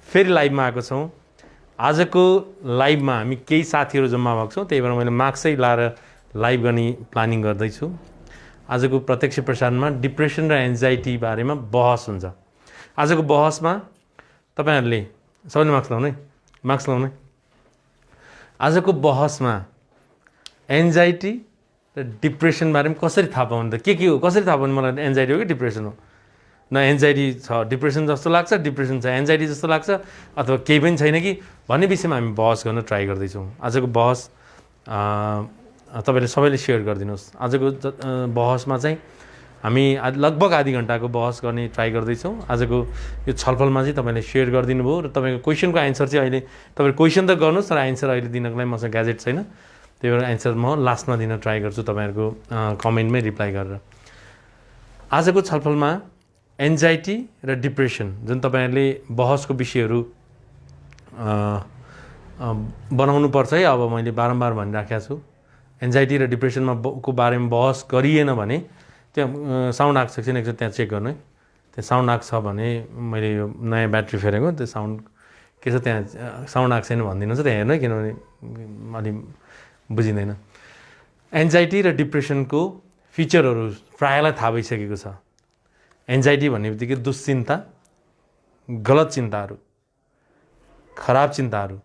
फेरि लाइभमा आएको छौँ। आजको लाइभमा हामी केही साथीहरू जम्मा भएको छौँ, त्यही भएर मैले मास्कै लाएर लाइभ गर्ने प्लानिङ गर्दैछु। आजको प्रत्यक्ष प्रसारणमा डिप्रेसन र एन्जाइटी बारेमा बहस हुन्छ। आजको बहसमा तपाईहरुले सबैले मास्क लाउनु है, मास्क लाउनु है। आजको बहसमा एन्जाइटी र डिप्रेसन बारेमा कसरी थाहा पाउनु त? के हो? कसरी थाहा पाउनु मलाई एन्जाइटी हो कि डिप्रेसन हो? न एन्जाइटी छ डिप्रेसन जस्तो लाग्छ, डिप्रेसन छ एन्जाइटी जस्तो लाग्छ, अथवा केही पनि छैन कि भन्ने विषयमा हामी बहस गर्न ट्राई गर्दैछौँ। आजको बहस तपाईले सबैले सेयर गरिदिनुहोस्। आजको बहसमा चाहिँ हामी लगभग आधी घण्टाको बहस गर्ने ट्राई गर्दैछौँ। आजको यो छलफलमा चाहिँ तपाईँले सेयर गरिदिनु भयो र तपाईँको क्वेसनको एन्सर चाहिँ अहिले तपाईँले क्वेसन त गर्नुहोस्, तर एन्सर अहिले दिनको लागि मसँग ग्याजेट छैन, त्यही भएर एन्सर म लास्टमा दिन ट्राई गर्छु तपाईँहरूको कमेन्टमै रिप्लाई गरेर। आजको छलफलमा एन्जाइटी र डिप्रेसन जुन तपाईँहरूले बहसको विषयहरू बनाउनु पर्छ है, अब मैले बारम्बार भनिराखेको छु। एन्जाइटी र डिप्रेसनमा को बारेमा बहस गरिएन भने त्यहाँ साउन्ड आएको छ कि एकचोटि त्यहाँ चेक गर्नु है। त्यहाँ साउन्ड आएको छ भने मैले यो नयाँ ब्याट्री फेरेको, त्यो साउन्ड के छ त्यहाँ साउन्ड आएको छैन भनिदिनुहोस्, त्यहाँ हेर्नु है, किनभने अलि बुझिँदैन। एन्जाइटी र डिप्रेसनको फिचरहरू प्रायलाई थाहा भइसकेको छ। एन्जाइटी भन्ने बित्तिकै दुश्चिन्ता, गलत चिन्ताहरू, खराब चिन्ताहरू।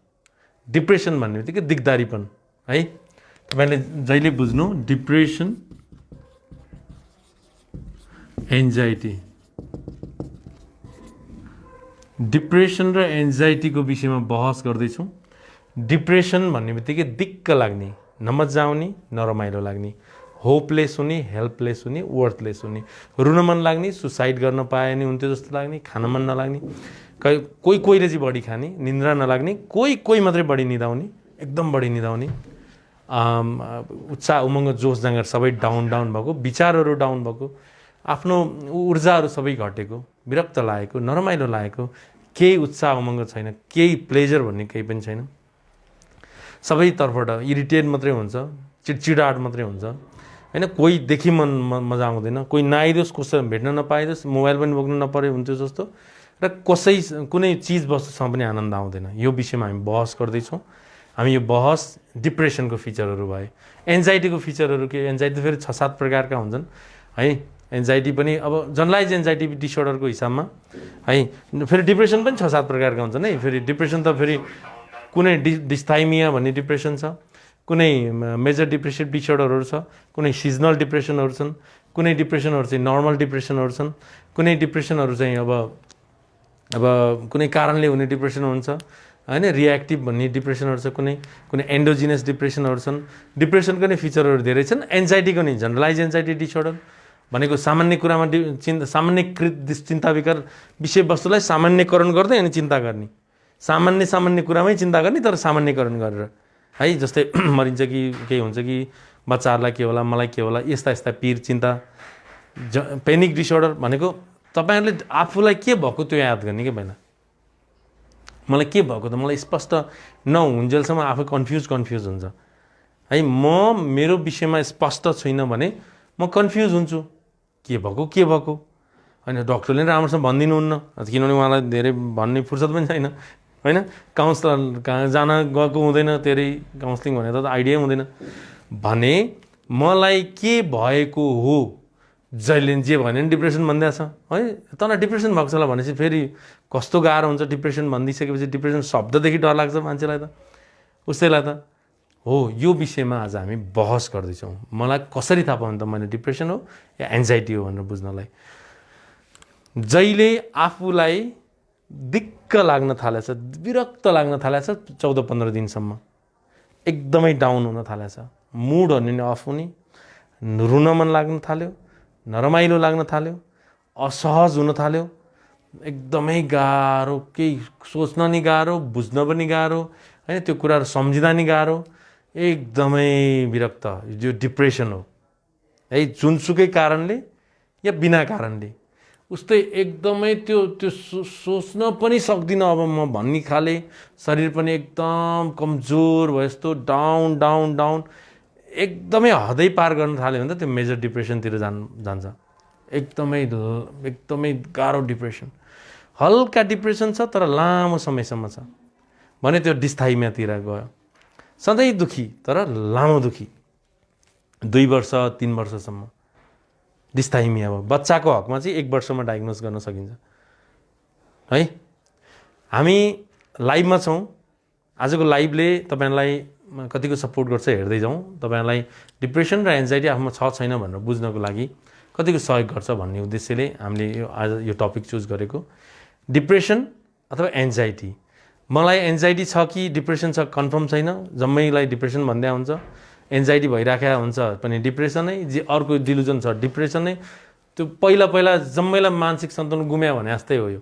डिप्रेसन भन्ने बित्तिकै दिगदारीपन है। तपाईँले जहिले बुझ्नु डिप्रेसन, एन्जाइटी। डिप्रेसन र एन्जाइटीको विषयमा बहस गर्दैछौँ। डिप्रेसन भन्ने बित्तिकै दिक्क लाग्ने, नमजा आउने, नरमाइलो लाग्ने, होपलेस हुने, हेल्पलेस हुने, वर्थलेस हुने, रुन मन लाग्ने, सुसाइड गर्न पाए नि हुन्थ्यो जस्तो लाग्ने, खान मन नलाग्ने, कोहीले चाहिँ बढी खाने, निन्द्रा नलाग्ने, कोही मात्रै बढी निदाउने, एकदम बढी निदाउने, उत्साह उमङ्ग जोस जाँगर सबै डाउन भएको, विचारहरू डाउन भएको, आफ्नो ऊर्जाहरू सबै घटेको, विरक्त लागेको, नरमाइलो लागेको, केही उत्साह उमङ्ग छैन, केही प्लेजर भन्ने केही पनि छैन, सबैतर्फबाट इरिटेट मात्रै हुन्छ, चिडचिडाट मात्रै हुन्छ होइन। कोही देखि मजा आउँदैन, कोही नआइदियोस्, कसैलाई भेट्न नपाइदियोस्, मोबाइल पनि बोक्नु नपरे हुन्थ्यो जस्तो, र कुनै चिज वस्तुसँग पनि आनन्द आउँदैन। यो विषयमा हामी बहस गर्दैछौँ। हामी यो बहस डिप्रेसनको फिचरहरू भए, एन्जाइटीको फिचरहरू के, एन्जाइटी फेरि 6-7 प्रकारका हुन्छन् है। एन्जाइटी पनि अब जनरलाइज एन्जाइटी डिसअर्डरको हिसाबमा है, फेरि डिप्रेसन पनि 6-7 प्रकारका हुन्छन् है। फेरि डिप्रेसन त फेरि कुनै डिस्थाइमिया भन्ने डिप्रेसन छ, कुनै मेजर डिप्रेसिभ डिसअर्डरहरू छ, कुनै सिजनल डिप्रेसनहरू छन्, कुनै डिप्रेसनहरू चाहिँ नर्मल डिप्रेसनहरू छन्, कुनै डिप्रेसनहरू चाहिँ अब कुनै कारणले हुने डिप्रेसन हुन्छ होइन, रियाक्टिभ भन्ने डिप्रेसनहरू छ, कुनै एन्डोजिनस डिप्रेसनहरू छन्। डिप्रेसनको नै फिचरहरू धेरै छन्। एन्जाइटीको नि जनरलाइज एन्जाइटी डिसअर्डर भनेको सामान्य कुरामा सामान्यकृत चिन्ता विकार विषयवस्तुलाई सामान्यकरण गर्दै अनि चिन्ता गर्ने, सामान्य कुरामै चिन्ता गर्ने तर सामान्यकरण गरेर है। जस्तै मरिन्छ कि केही हुन्छ कि बच्चाहरूलाई के होला, मलाई के होला, यस्ता पीर चिन्ता। पेनिक डिसअर्डर भनेको तपाईँहरूले आफूलाई के भएको त्यो याद गर्ने कि भएन, मलाई के भएको त मलाई स्पष्ट नहुन्जेलसम्म आफू कन्फ्युज हुन्छ है। मेरो विषयमा स्पष्ट छैन भने म कन्फ्युज हुन्छु, के भएको होइन। डक्टरले राम्रोसँग भनिदिनुहुन्न, किनभने उहाँलाई धेरै भन्ने फुर्सद पनि छैन होइन। काउन्सलर कहाँ जान गएको हुँदैन, धेरै काउन्सिलिङ भनेर त आइडिया हुँदैन भने मलाई के भएको हो, जहिले जे भन्यो भने डिप्रेसन भनिदिएको छ है। तँलाई डिप्रेसन भएको छ भनेपछि फेरि कस्तो गाह्रो हुन्छ। डिप्रेसन भनिदिइसकेपछि डिप्रेसन शब्ददेखि डर लाग्छ मान्छेलाई त, उसैलाई त हो। यो विषयमा आज हामी बहस गर्दैछौँ। मलाई कसरी थाहा पाउनु त मैले डिप्रेसन हो या एन्जाइटी हो भनेर बुझ्नलाई। जहिले आफूलाई दिक्क लाग्न थालेछ, विरक्त लाग्न थालेछ, 14-15 दिनसम्म एकदमै डाउन हुन थालेछ, मुडहरू नि अफ हुने, रुन मन लाग्न थाल्यो, नरमाइलो लाग्न थाल्यो, असहज हुन थाल्यो, एकदमै गाह्रो, केही सोच्न नि गाह्रो, बुझ्न पनि गाह्रो होइन, त्यो कुराहरू सम्झिँदा नि गाह्रो, एकदमै विरक्त, यो डिप्रेसन हो है। जुनसुकै कारणले या बिना कारणले उस्तै एकदमै त्यो सोच्न पनि सक्दिनँ अब म भन्ने खाले, शरीर पनि एकदम कमजोर भयो जस्तो, डाउन एकदमै हदै पार गर्न थाल्यो भने त त्यो मेजर डिप्रेसनतिर जान्छ। एकदमै गाह्रो डिप्रेसन, हल्का डिप्रेसन छ तर लामो समयसम्म छ भने त्यो डिस्थायीमातिर गयो। सधैँ दुखी तर लामो दुखी 2 वर्ष 3 वर्षसम्म डिस्थायीमिया भयो। बच्चाको हकमा चाहिँ 1 वर्षमा डायग्नोज गर्न सकिन्छ है। हामी लाइभमा छौँ। आजको लाइभले तपाईँलाई कतिको सपोर्ट गर्छ हेर्दै जाउँ। तपाईँलाई डिप्रेसन र एन्जाइटी आफूमा छ छैन भनेर बुझ्नको लागि कतिको सहयोग गर्छ भन्ने उद्देश्यले हामीले आज यो टपिक चुज गरेको। डिप्रेसन अथवा एन्जाइटी। मलाई एन्जाइटी छ कि डिप्रेसन छ कन्फर्म छैन, जम्मैलाई डिप्रेसन भन्दै हुन्छ। एन्जाइटी भइराखेको हुन्छ पनि डिप्रेसनै, जे अर्को डिलुजन छ डिप्रेसनै। त्यो पहिला जम्मैलाई मानसिक सन्तुलन गुम्या भने जस्तै हो। यो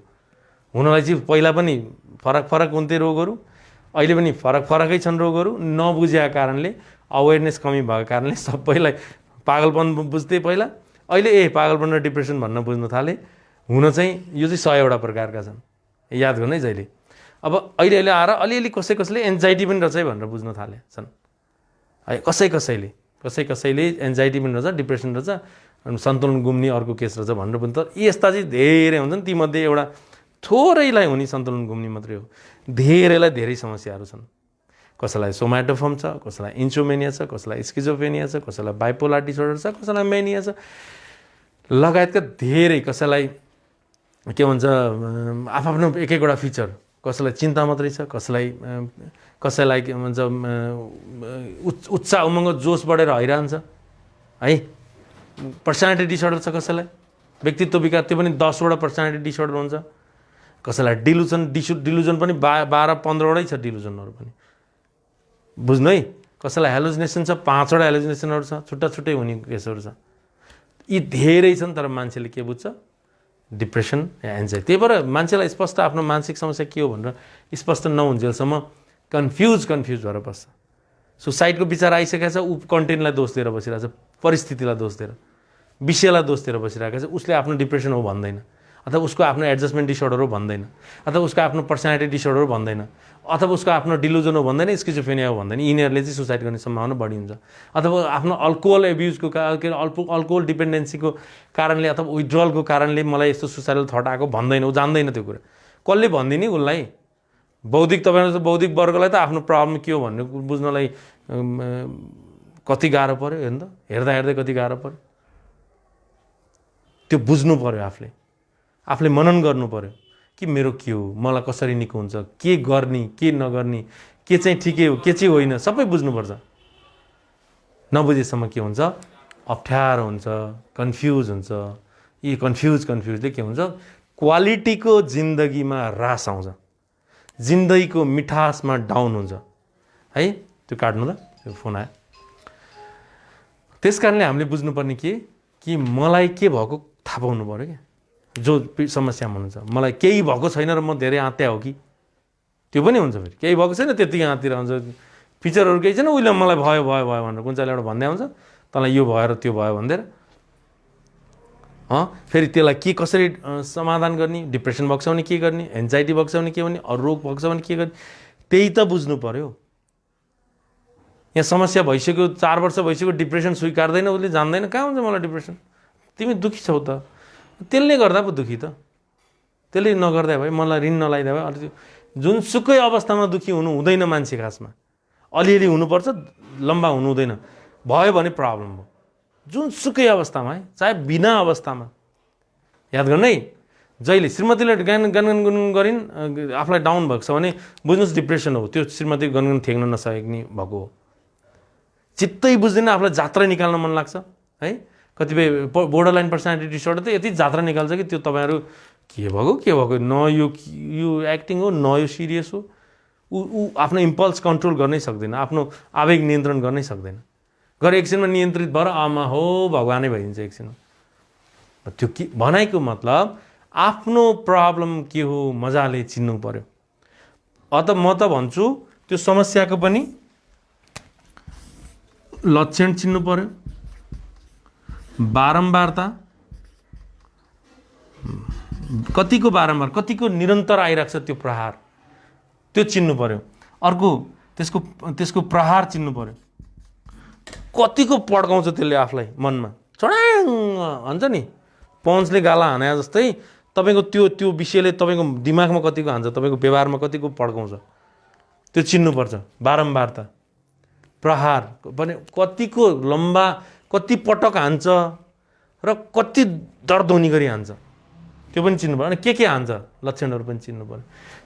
हुनलाई चाहिँ पहिला पनि फरक हुन्थे रोगहरू, अहिले पनि फरकै छन् रोगहरू। नबुझेका कारणले, अवेरनेस कमी भएको कारणले सबैलाई पागलपन बुझ्थे पहिला, अहिले पागलपन र डिप्रेसन भन्न बुझ्न थाले। हुन चाहिँ यो चाहिँ 100 वटा प्रकारका छन्, याद गर्नु है जहिले। अब अहिले आएर अलिअलि कसैले एन्जाइटी पनि रहेछ भनेर बुझ्न थाले छन् है। कसैले एन्जाइटी पनि रहेछ, डिप्रेसन रहेछ, सन्तुलन गुम्ने अर्को केस रहेछ भनेर बुझ्नु। तर यस्ता चाहिँ धेरै हुन्छन्। तीमध्ये एउटा थोरैलाई हुने सन्तुलन गुम्ने मात्रै हो। धेरैलाई धेरै समस्याहरू छन्। कसैलाई सोमाटोफर्म छ, कसैलाई इन्सोमेनिया छ, कसैलाई स्किजोफ्रेनिया छ, कसैलाई बाइपोलर डिसअर्डर छ, कसैलाई मेनिया छ, लगायतका धेरै। कसैलाई के भन्छ आफ्नो एक-एकवटा फिचर। कसैलाई चिन्ता मात्रै छ, कसैलाई के भन्छ उत्साह उमङ्ग जोस बढेर हैरान छ है। पर्सनालिटी डिसअर्डर छ कसैलाई, व्यक्तित्व विकार, त्यो पनि 10 वटा पर्सनालिटी डिसअर्डर हुन्छ। कसैलाई डिलुजन पनि 12-15 वटै छ डिलुजनहरू पनि, बुझ्नु है। कसैलाई हेलुसिनेसन छ, 5 वटा हेलुसिनेसनहरू छ, छुट्टै हुने केसहरू छ। यी धेरै छन्। तर मान्छेले के बुझ्छ? डिप्रेसन या एन्जाइटी। त्यही भएर मान्छेलाई स्पष्ट आफ्नो मानसिक समस्या के हो भनेर स्पष्ट नहुन्जेलसम्म कन्फ्युज भएर बस्छ। सुसाइडको विचार आइसकेको छ, ऊ कन्टेन्टलाई दोष दिएर बसिरहेको छ, परिस्थितिलाई दोष दिएर, विषयलाई दोष दिएर बसिरहेको छ। उसले आफ्नो डिप्रेसन हो भन्दैन, अथवा उसको आफ्नो एडजस्टमेन्ट डिसअर्डर हो भन्दैन, अथवा उसको आफ्नो पर्सनालिटी डिसअर्डर हो भन्दैन, अथवा उसको आफ्नो डिलुजन हो भन्दैन, स्किजोफ्रेनिया हो भन्दैन। यिनीहरूले चाहिँ सुसाइड गर्ने सम्भावना बढी हुन्छ। अथवा आफ्नो अल्कोहल एब्युजको अल्कोहल डिपेन्डेन्सीको कारणले अथवा विड्रलको कारणले मलाई यस्तो सुसाइडल थट आएको भन्दैन, ऊ जान्दैन त्यो कुरा। कसले भनिदिने उसलाई? तपाईँहरू बौद्धिक वर्गलाई त आफ्नो प्रब्लम के हो भन्ने बुझ्नलाई कति गाह्रो पऱ्यो हेर्नु त। हेर्दै कति गाह्रो पऱ्यो। त्यो बुझ्नु पऱ्यो, आफूले मनन गर्नु पऱ्यो कि मेरो के हो, मलाई कसरी निको हुन्छ, के गर्ने के नगर्ने, के चाहिँ ठिकै हो के चाहिँ होइन, सबै बुझ्नुपर्छ। नबुझेसम्म के हुन्छ? अप्ठ्यारो हुन्छ, कन्फ्युज हुन्छ। यी कन्फ्युजले के हुन्छ? क्वालिटीको जिन्दगीमा ह्रास आउँछ, जिन्दगीको मिठासमा डाउन हुन्छ है। त्यो काट्नु त, त्यो फोन आयो। त्यस कारणले हामीले बुझ्नुपर्ने कि मलाई के भएको थाहा पाउनु पऱ्यो क्या। जो समस्यामा हुनुहुन्छ, मलाई केही भएको छैन र म धेरै आत्या हो कि, त्यो पनि हुन्छ। फेरि केही भएको छैन त्यतिकै आतिर हुन्छ, फिचरहरू केही छैन, उहिले मलाई भयो भनेर कुन चाहिँ एउटा भन्दै आउँछ, तँलाई यो भयो र त्यो भयो भन्दै। फेरि त्यसलाई कसरी समाधान गर्ने? डिप्रेसन भएको छ भने के गर्ने, एन्जाइटी भएको छ भने के गर्ने, अरू रोग भएको छ भने के गर्ने, त्यही त बुझ्नु पऱ्यो। यहाँ समस्या भइसक्यो, 4 वर्ष भइसक्यो, डिप्रेसन स्वीकार्दैन, उसले जान्दैन कहाँ हुन्छ मलाई डिप्रेसन। तिमी दुःखी छौ त, त्यसले गर्दा पो दुःखी त। त्यसले नगर्दा भए, मलाई ऋण नलाइदिए भए। अनि जुनसुकै अवस्थामा दुःखी हुनु हुँदैन मान्छे। खासमा अलिअलि हुनुपर्छ, लम्बा हुनु हुँदैन। भयो भने प्रब्लम हो। जुनसुकै अवस्थामा है, चाहे बिना अवस्थामा। याद गर्नु है, जहिले श्रीमतीले गनगन गरिन्, आफूलाई डाउन भएको छ भने बुझ्नुहोस् डिप्रेसन हो। त्यो श्रीमती गनगन थ्याक्न नसक्ने भएको हो। चित्तै बुझ्दैन, आफूलाई जात्रा निकाल्न मन लाग्छ है। कतिपय बोर्डर लाइन पर्सनालिटी डिसअर्डर त यति जात्रा निकाल्छ कि त्यो तपाईँहरू के भएको न यो एक्टिङ हो न यो सिरियस हो। ऊ आफ्नो इम्पल्स कन्ट्रोल गर्नै सक्दैन, आफ्नो आवेग नियन्त्रण गर्नै सक्दैन। एकछिनमा नियन्त्रित भएर आमा हो भगवानै भइदिन्छ एकछिनमा। त्यो के भनाइको मतलब आफ्नो प्रब्लम के हो मजाले चिन्नु पर्यो। अत म त भन्छु त्यो समस्याको पनि लक्षण चिन्नु पर्यो, बारम्बारता कतिको बारम्बार, कतिको निरन्तर आइरहेको छ त्यो प्रहार, त्यो चिन्नु पर्यो। अर्को त्यसको प्रहार चिन्नु पर्यो। कतिको पड्काउँछ त्यसले आफूलाई मनमा, चढाङ भन्छ नि, पन्चले गाला हाने जस्तै तपाईँको त्यो विषयले तपाईँको दिमागमा कतिको हान्छ, तपाईँको व्यवहारमा कतिको पड्काउँछ, त्यो चिन्नुपर्छ। बारम्बारता, प्रहार भने कतिको लम्बा, कति पटक हान्छ र कति दर्दोनी गरी हान्छ, त्यो पनि चिन्नु पर्यो। अनि के हान्छ लक्षणहरू पनि चिन्नु पर्यो।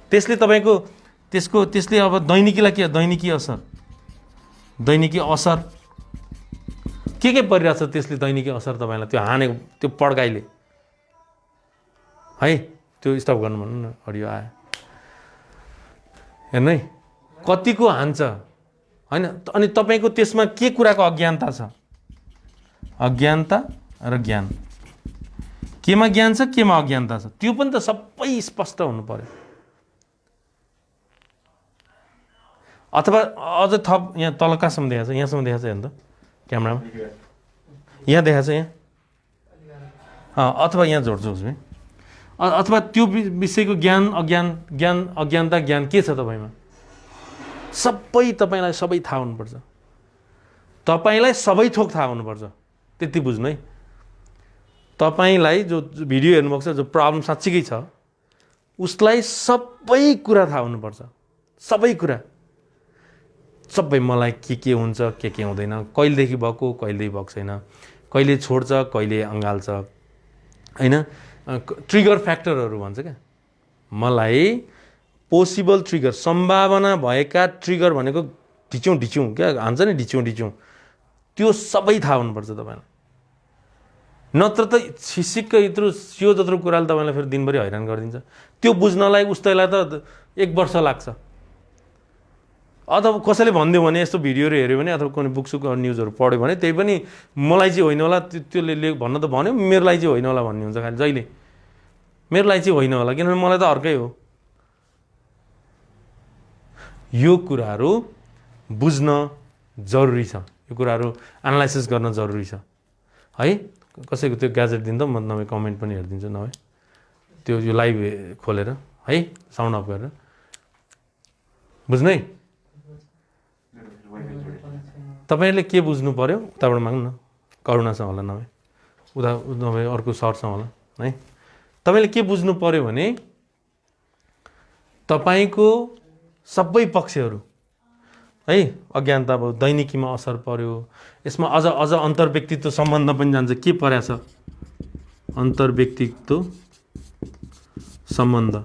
त्यसले अब दैनिकीलाई के, दैनिकी असर के परिरहेछ, त्यसले दैनिकी असर तपाईँलाई त्यो हानेको त्यो पड्काइले है, त्यो स्टप गर्नु भन्नु न। अडियो आयो हेर्नु है, कतिको हान्छ होइन। अनि तपाईँको त्यसमा के कुराको अज्ञानता छ, अज्ञानता र ज्ञान, केमा ज्ञान छ केमा अज्ञानता छ, त्यो पनि त सबै स्पष्ट हुनु पर्यो। अथवा अझ थप यहाँ तल कहाँसम्म देखाएको छ, यहाँसम्म देखाएको छ हेर्नु त क्यामेरामा, यहाँ देखाएको छ यहाँ, अथवा यहाँ जोड्छु उसमा, अथवा त्यो विषयको ज्ञान अज्ञानता ज्ञान के छ तपाईँमा, सबै तपाईँलाई सबै थाहा हुनुपर्छ। तपाईँलाई सबै थोक थाहा हुनुपर्छ, त्यति बुझ्नु है। तपाईँलाई जो भिडियो हेर्नुभएको छ, जो प्रब्लम साँच्चीकै छ, उसलाई सबै कुरा थाहा हुनुपर्छ, सबै कुरा, सबै मलाई के हुन्छ के हुँदैन, कहिलेदेखि भएको कहिलेदेखि भएको छैन, कहिले छोड्छ कहिले अँगाल्छ होइन। ट्रिगर फ्याक्टरहरू भन्छ क्या, मलाई पोसिबल ट्रिगर, सम्भावना भएका ट्रिगर भनेको ढिच्यौँ क्या हान्छ नि, ढिच्यौँ त्यो सबै थाहा हुनुपर्छ तपाईँलाई। नत्र त सिक्क यत्रो सियो जत्रो कुराले तपाईँलाई फेरि दिनभरि हैरान गरिदिन्छ। त्यो बुझ्नलाई उसैलाई त 1 वर्ष लाग्छ। अथवा कसैले भनिदियो भने, यस्तो भिडियोहरू हेऱ्यो भने अथवा कुनै बुकसुक न्युजहरू पढ्यो भने, त्यही पनि मलाई चाहिँ होइन होला, त्यसले भन्न त भन्यो, मेरो लागि चाहिँ होइन होला भन्ने हुन्छ खालि जहिले, मेरो लागि चाहिँ होइन होला, किनभने मलाई त अर्कै हो। यो कुराहरू बुझ्न जरुरी छ, यो कुराहरू एनालाइसिस गर्न जरुरी छ है। कसैको त्यो ग्याजेट दिँदा म नभए कमेन्ट पनि हेरिदिन्छु, नभए त्यो यो लाइभ खोलेर है, साउन्ड अफ गरेर बुझ्नु है। तपाईँले के बुझ्नु पर्यो उताबाट माग्नु न, करुणासँग होला, नभए उता नभए अर्को सरसँग होला है। तपाईँले के बुझ्नु पर्यो भने तपाईँको सबै पक्षहरू है, अज्ञानता भयो, दैनिकीमा असर पर्यो, यसमा अझ अन्तर्व्यक्तित्व सम्बन्ध पनि जान्छ। के परेछ अन्तर्व्यक्तित्व सम्बन्ध,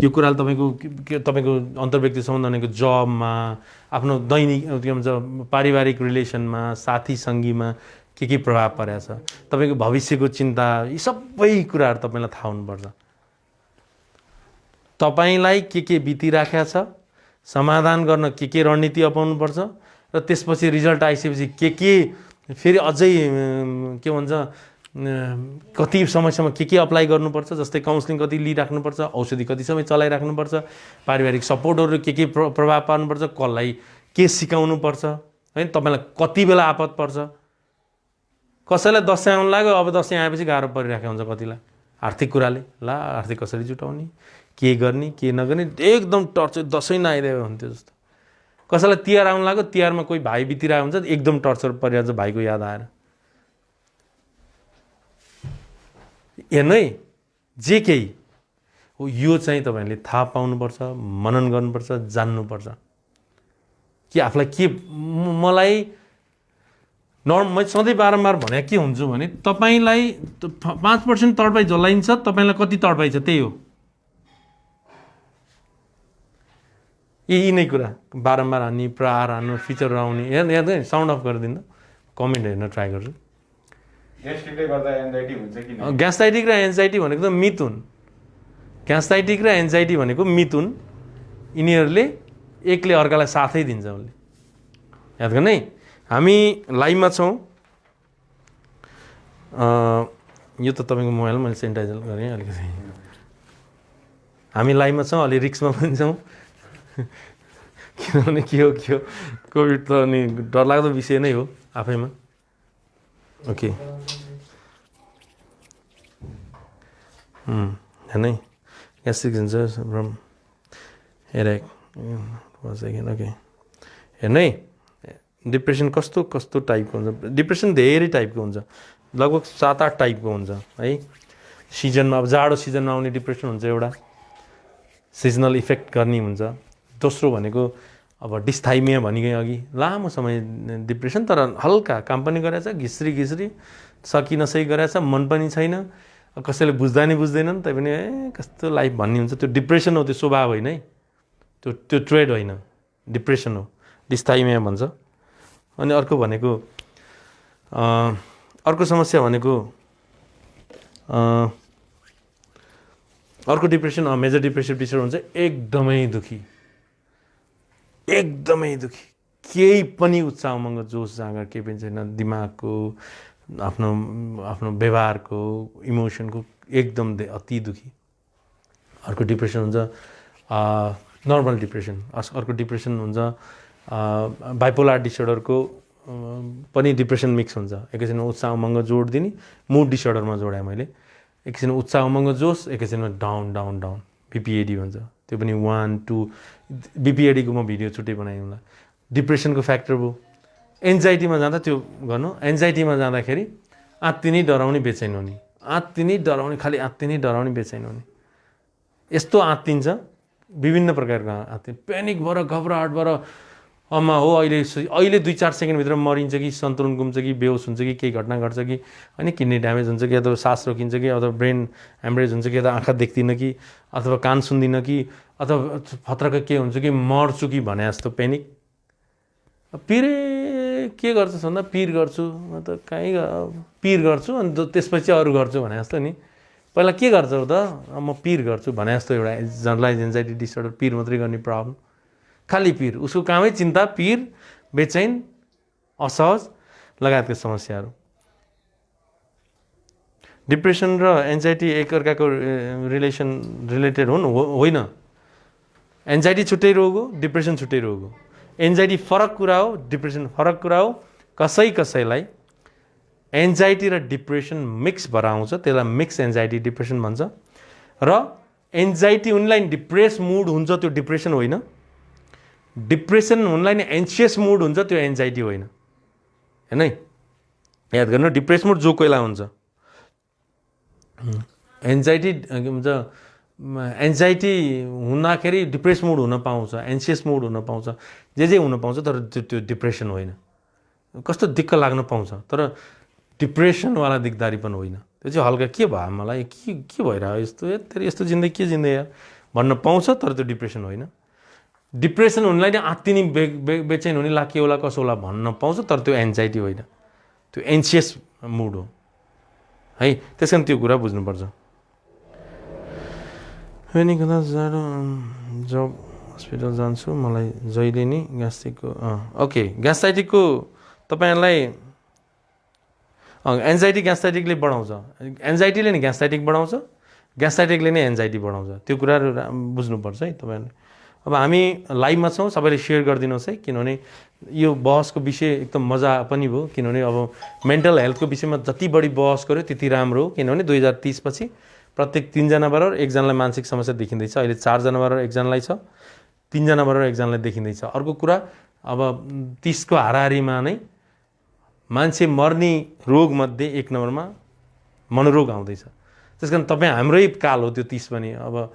यो कुराले तपाईँको अन्तर्व्यक्ति सम्बन्ध भनेको जबमा, आफ्नो दैनिक के भन्छ पारिवारिक रिलेसनमा, साथी सङ्गीमा के प्रभाव परेछ, तपाईँको भविष्यको चिन्ता, यी सबै कुराहरू तपाईँलाई थाहा हुनुपर्छ। तपाईँलाई के बितिराखेको छ, समाधान गर्न के रणनीति अपनाउनुपर्छ, र त्यसपछि रिजल्ट आइसकेपछि के फेरि अझै के भन्छ कति समयसम्म के अप्लाई गर्नुपर्छ। जस्तै काउन्सिलिङ कति लिइराख्नुपर्छ, औषधि कति समय चलाइराख्नुपर्छ, पारिवारिक सपोर्टहरू के प्रभाव पार्नुपर्छ, कसलाई के सिकाउनुपर्छ होइन, तपाईँलाई कति बेला आपत पर्छ। कसैलाई दसैँ आउनु लाग्यो, अब दसैँ आएपछि गाह्रो परिरहेको हुन्छ कतिलाई आर्थिक कुराले, ला आर्थिक कसरी जुटाउने, के गर्ने के नगर्ने, एकदम टर्चर, दसैँ नआइदियो हुन्थ्यो जस्तो। कसैलाई तिहार आउनु लाग्यो, तिहारमा कोही भाइ बितिरहेको हुन्छ, एकदम टर्चर परिरहेको छ भाइको याद आएर। हेर्नु है, जे केही हो यो चाहिँ तपाईँहरूले थाहा पाउनुपर्छ, मनन गर्नुपर्छ, जान्नुपर्छ कि आफूलाई के। मलाई मैं सधैँ बारम्बार भने के हुन्छु भने, तपाईँलाई 5% तडपाई जलाइन्छ, तपाईँलाई कति तडपाई छ त्यही हो। यी नै कुरा बारम्बार हान्ने, प्रहार हान्नु, फिचर आउने, हेर्नु साउन्ड अफ गरिदिनु, कमेन्ट हेर्न ट्राई गर्छु। ग्यास्ट्राइटिक र एन्जाइटी भनेको त मिथ हुन्। ग्यास्ट्राइटिक र एन्जाइटी भनेको मिथ हुन्। यिनीहरूले एकले अर्कालाई साथै दिन्छ। उसले याद गर्नु है। हामी लाइभमा छौँ। यो त तपाईँको मोबाइलमा मैले सेनिटाइजर गरेँ अलिकति। हामी लाइभमा छौँ, अलि रिक्समा पनि छौँ, किनभने के हो कोभिड त अनि डरलाग्दो विषय नै हो आफैमा। ओके हेर्नु ग्यास्ट्रिक फ्रम हेरेक ओके हेर्नु है। डिप्रेसन कस्तो टाइपको हुन्छ? डिप्रेसन धेरै टाइपको हुन्छ, लगभग 7-8 टाइपको हुन्छ है। सिजनमा अब जाडो सिजनमा आउने डिप्रेसन हुन्छ एउटा, सिजनल इफेक्ट गर्ने हुन्छ। दोस्रो भनेको अब डिस्थाइमिया भनिगएँ अघि, लामो समय डिप्रेसन तर हल्का काम पनि गरेछ, घिस्री घिस्री सकि नसकी गरेछ, मन पनि छैन, कसैले बुझ्दा नि बुझ्दैनन् तैपनि कस्तो लाइफ भन्ने हुन्छ। त्यो डिप्रेसन हो, त्यो स्वभाव होइन है, त्यो ट्रेड होइन, डिप्रेसन हो, डिस्थाइमिया भन्छ। अनि अर्को भनेको अर्को समस्या भनेको अर्को डिप्रेसन मेजर डिप्रेसिभ डिसअर्डर हुन्छ एकदमै दुखी, एकदमै दुखी, केही पनि उत्साह उमङ्ग जोस जाँगर केही पनि छैन, दिमागको आफ्नो आफ्नो व्यवहारको इमोसनको एकदम अति दुखी। अर्को डिप्रेसन हुन्छ नर्मल डिप्रेसन। अर्को डिप्रेसन हुन्छ बाइपोलर डिसअर्डरको पनि डिप्रेसन मिक्स हुन्छ। एकैछिनमा उत्साह उमङ्ग जोड दिने, मुड डिसअर्डरमा जोडाएँ मैले। एकैछिनमा उत्साह उमङ्ग जोस, एकैछिनमा डाउन डाउन डाउन, बिपिएडी भन्छ। त्यो पनि 1 2 बिपिएडीको म भिडियो छुट्टै बनाएँ। डिप्रेसनको फ्याक्टर भयो। एन्जाइटीमा जाँदा त्यो गर्नु, एन्जाइटीमा जाँदाखेरि आत्तिनी डराउने बेचैन हुने, आत्तिनी डराउने, खालि आत्तिनी डराउने बेचैन हुने, यस्तो आत्तिन्छ विभिन्न प्रकारको आत्ति, प्यानिक भएर घबराहटबाट अम्मा हो अहिले 2-4 सेकेन्डभित्र मरिन्छ कि सन्तुलन गुम्छ कि बेहोस हुन्छ कि केही घटना घट्छ कि होइन, किडनी ड्यामेज हुन्छ कि अथवा सास रोकिन्छ कि अथवा ब्रेन ह्यामरेज हुन्छ कि अथवा आँखा देख्दिनँ कि अथवा कान सुन्दिनँ कि अथवा खतराको के हुन्छ कि मर्छु कि भने जस्तो प्यानिक। पिरे के गर्छस् भन्दा पिर गर्छु, म त कहीँ पिर गर्छु अनि त्यसपछि अरू गर्छु भने जस्तो नि। पहिला के गर्छौ त, म पिर गर्छु भने जस्तो एउटा जनरलाइज एन्जाइटी डिसअर्डर, पिर मात्रै गर्ने प्रब्लम, खालि पिर, उसको कामै चिन्ता, पिर, बेचैन, असहज लगायतका समस्याहरू। डिप्रेसन र एन्जाइटी एकअर्काको रिलेटेड हुन् होइन। एन्जाइटी छुट्टै रोग हो, डिप्रेसन छुट्टै रोग हो। एन्जाइटी फरक कुरा हो, डिप्रेसन फरक कुरा हो। कसैलाई एन्जाइटी र डिप्रेसन मिक्स भएर आउँछ, त्यसलाई मिक्स एन्जाइटी डिप्रेसन भन्छ। र एन्जाइटी उनलाई डिप्रेस मुड हुन्छ, त्यो डिप्रेसन होइन। डिप्रेसन उनलाई नै एन्सियस मुड हुन्छ, त्यो एन्जाइटी होइन। होइन है, याद गर्नु, डिप्रेस मुड जो कोहीलाई हुन्छ। एन्जाइटी हुन्छ, एन्जाइटी हुँदाखेरि डिप्रेस मुड हुन पाउँछ, एन्सियस मुड हुन पाउँछ, जे हुन पाउँछ, तर त्यो डिप्रेसन होइन। कस्तो दिक्क लाग्न पाउँछ तर डिप्रेसनवाला दिगदारी पनि होइन। त्यो चाहिँ हल्का के भयो मलाई, के भइरह्यो यस्तो, यस्तो जिन्दगी के जिन्दगी यार भन्न पाउँछ, तर त्यो डिप्रेसन होइन। डिप्रेसन हुनलाई नै आत्तिनी बेचैन हुने, ला के होला कसो होला भन्न पाउँछ, तर त्यो एन्जाइटी होइन, त्यो एन्सियस मुड हो है। त्यस कारण त्यो कुरा बुझ्नुपर्छ। जब हस्पिटल जान्छु, मलाई जहिले नि ग्यास्ट्रिकको ओके, ग्यास्ट्राइटिकको तपाईँहरूलाई एन्जाइटी ग्यास्ट्राइटिकले बढाउँछ, एन्जाइटीले नै ग्यास्ट्राइटिक बढाउँछ, ग्यास्ट्राइटिकले नै एन्जाइटी बढाउँछ। त्यो कुराहरू बुझ्नुपर्छ है तपाईँहरूले। अब हामी लाइभमा छौँ, सबैले सेयर गरिदिनुहोस् है, किनभने यो बहसको विषय एकदम मजा पनि भयो। किनभने अब मेन्टल हेल्थको विषयमा जति बढी बहस गर्यो त्यति राम्रो हो। किनभने 2030 पछि प्रत्येक 3 जना बराबर 1 जनालाई मानसिक समस्या देखिँदैछ। अहिले 4 जना बराबर 1 जनालाई छ, 3 जना बराबर 1 जनालाई देखिँदैछ। अर्को कुरा, अब 30 को हाराहारीमा नै मान्छे मर्ने रोगमध्ये 1 नम्बरमा मनोरोग आउँदैछ। त्यस कारण तपाईँ हाम्रै काल हो त्यो 30 पनि। अब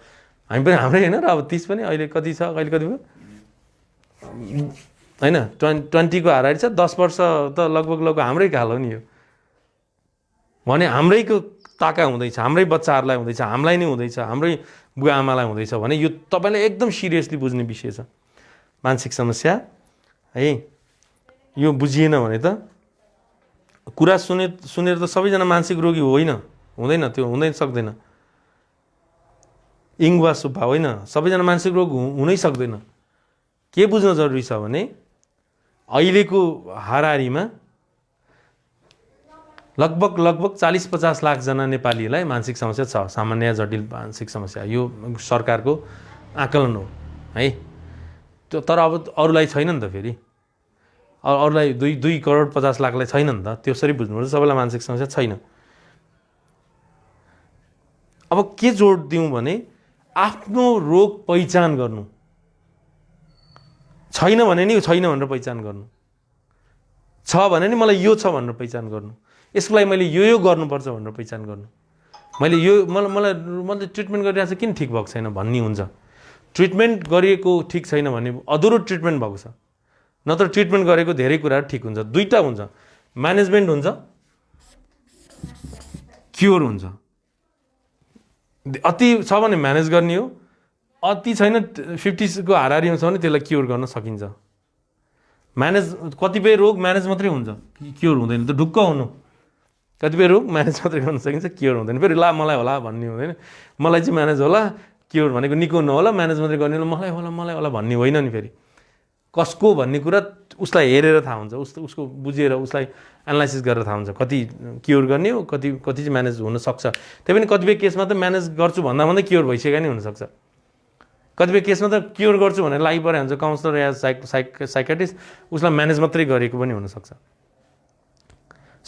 हामी पनि हाम्रै होइन र अब 30 पनि अहिले कति छ, कहिले कति भयो होइन, 20 को हाराहारी छ, 10 वर्ष त लगभग हाम्रै काल हो नि यो। भने हाम्रैको ताका हुँदैछ, हाम्रै बच्चाहरूलाई हुँदैछ, हामीलाई नै हुँदैछ, हाम्रै बुवा आमालाई हुँदैछ भने यो तपाईँले एकदम सिरियसली बुझ्ने विषय छ। मानसिक समस्या है, यो बुझिएन भने त कुरा सुनेर त सबैजना मानसिक रोगी होइन, हुँदैन, त्यो हुँदै सक्दैन। इङ्गुवा सुब्बा होइन, सबैजना मानसिक रोग हुनै सक्दैन। के बुझ्न जरुरी छ भने अहिलेको हाराहारीमा लगभग 40-50 लाख जना नेपालीलाई मानसिक समस्या छ, सामान्य जटिल मानसिक समस्या। यो सरकारको आकलन हो है। त्यो तर अब अरूलाई छैन नि त, फेरि अरूलाई 2 करोड 50 लाखलाई छैन नि त। त्यसरी बुझ्नुपर्छ, सबैलाई मानसिक समस्या छैन। अब के जोड दिउँ भने आफ्नो रोग पहिचान गर्नु, छैन भने नि छैन भनेर पहिचान गर्नु, छ भने नि मलाई यो छ भनेर पहिचान गर्नु, यसको लागि मैले यो गर्नुपर्छ भनेर पहिचान गर्नु। मैले यो मलाई ट्रिटमेन्ट गरिरहेको छ किन ठिक भएको छैन भन्ने हुन्छ। ट्रिटमेन्ट गरिएको ठिक छैन भने अधुरो ट्रिटमेन्ट भएको छ, नत्र ट्रिटमेन्ट गरेको धेरै कुराहरू ठिक हुन्छ। दुईटा हुन्छ, म्यानेजमेन्ट हुन्छ, क्योर हुन्छ। अति छ भने म्यानेज गर्ने हो, अति छैन 50 को हाराहारीमा छ भने त्यसलाई क्योर गर्न सकिन्छ। म्यानेज कतिपय रोग म्यानेज मात्रै हुन्छ, क्योर हुँदैन। त ढुक्क हुनु, कतिपय रोग म्यानेज मात्रै गर्न सकिन्छ, क्योर हुँदैन। फेरि ला मलाई होला भन्ने हुँदैन, मलाई चाहिँ म्यानेज होला, क्योर भनेको निको नहोला, म्यानेज मात्रै गर्ने मलाई होला भन्ने होइन नि। फेरि कसको भन्ने कुरा उसलाई हेरेर थाहा हुन्छ, उसको बुझेर उसलाई एनालाइसिस गरेर थाहा हुन्छ कति क्योर गर्ने हो, कति चाहिँ म्यानेज हुनसक्छ। त्यही पनि कतिपय केसमा त म्यानेज गर्छु भन्दा क्योर भइसकेको नि हुनसक्छ। कतिपय केसमा त क्योर गर्छु भनेर लागि परे हुन्छ काउन्सलर या साइकेट्रिस्ट, उसलाई म्यानेज मात्रै गरेको पनि हुनसक्छ।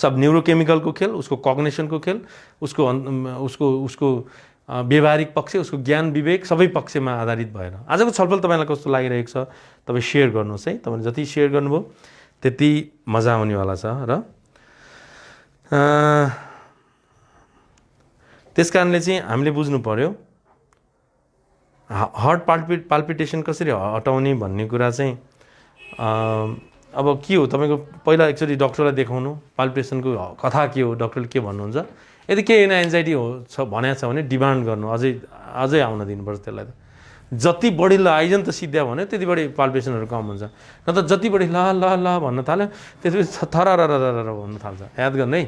सब न्युरोकेमिकलको खेल, उसको कग्नेसनको खेल, उसको व्यवहारिक पक्ष, उसको ज्ञान विवेक सबै पक्षमा आधारित भएर। आजको छलफल तपाईँलाई कस्तो लागिरहेको छ तपाईँ सेयर गर्नुहोस् है। तपाईँले जति सेयर गर्नुभयो त्यति मजा आउनेवाला छ। र त्यस कारणले चाहिँ हामीले बुझ्नु पर्यो हार्ट पाल्पिटेसन कसरी हटाउने भन्ने कुरा चाहिँ अब के हो। तपाईँको पहिला एकचोटि डक्टरलाई देखाउनु, पाल्पिटेसनको कथा के हो, डक्टरले के भन्नुहुन्छ। यदि केही एन्जाइटी हो भनेको छ भने डिमान्ड गर्नु, अझै आउन दिनुपर्छ त्यसलाई। त जति बढी ल आइजन त सिद्ध्या भन्यो त्यति बढी पाल्पिटेसनहरू कम हुन्छ। न त जति बढी ल ल ल भन्न थाल्यो त्यसपछि थररररर भन्न थाल्छ। याद गर्नु है,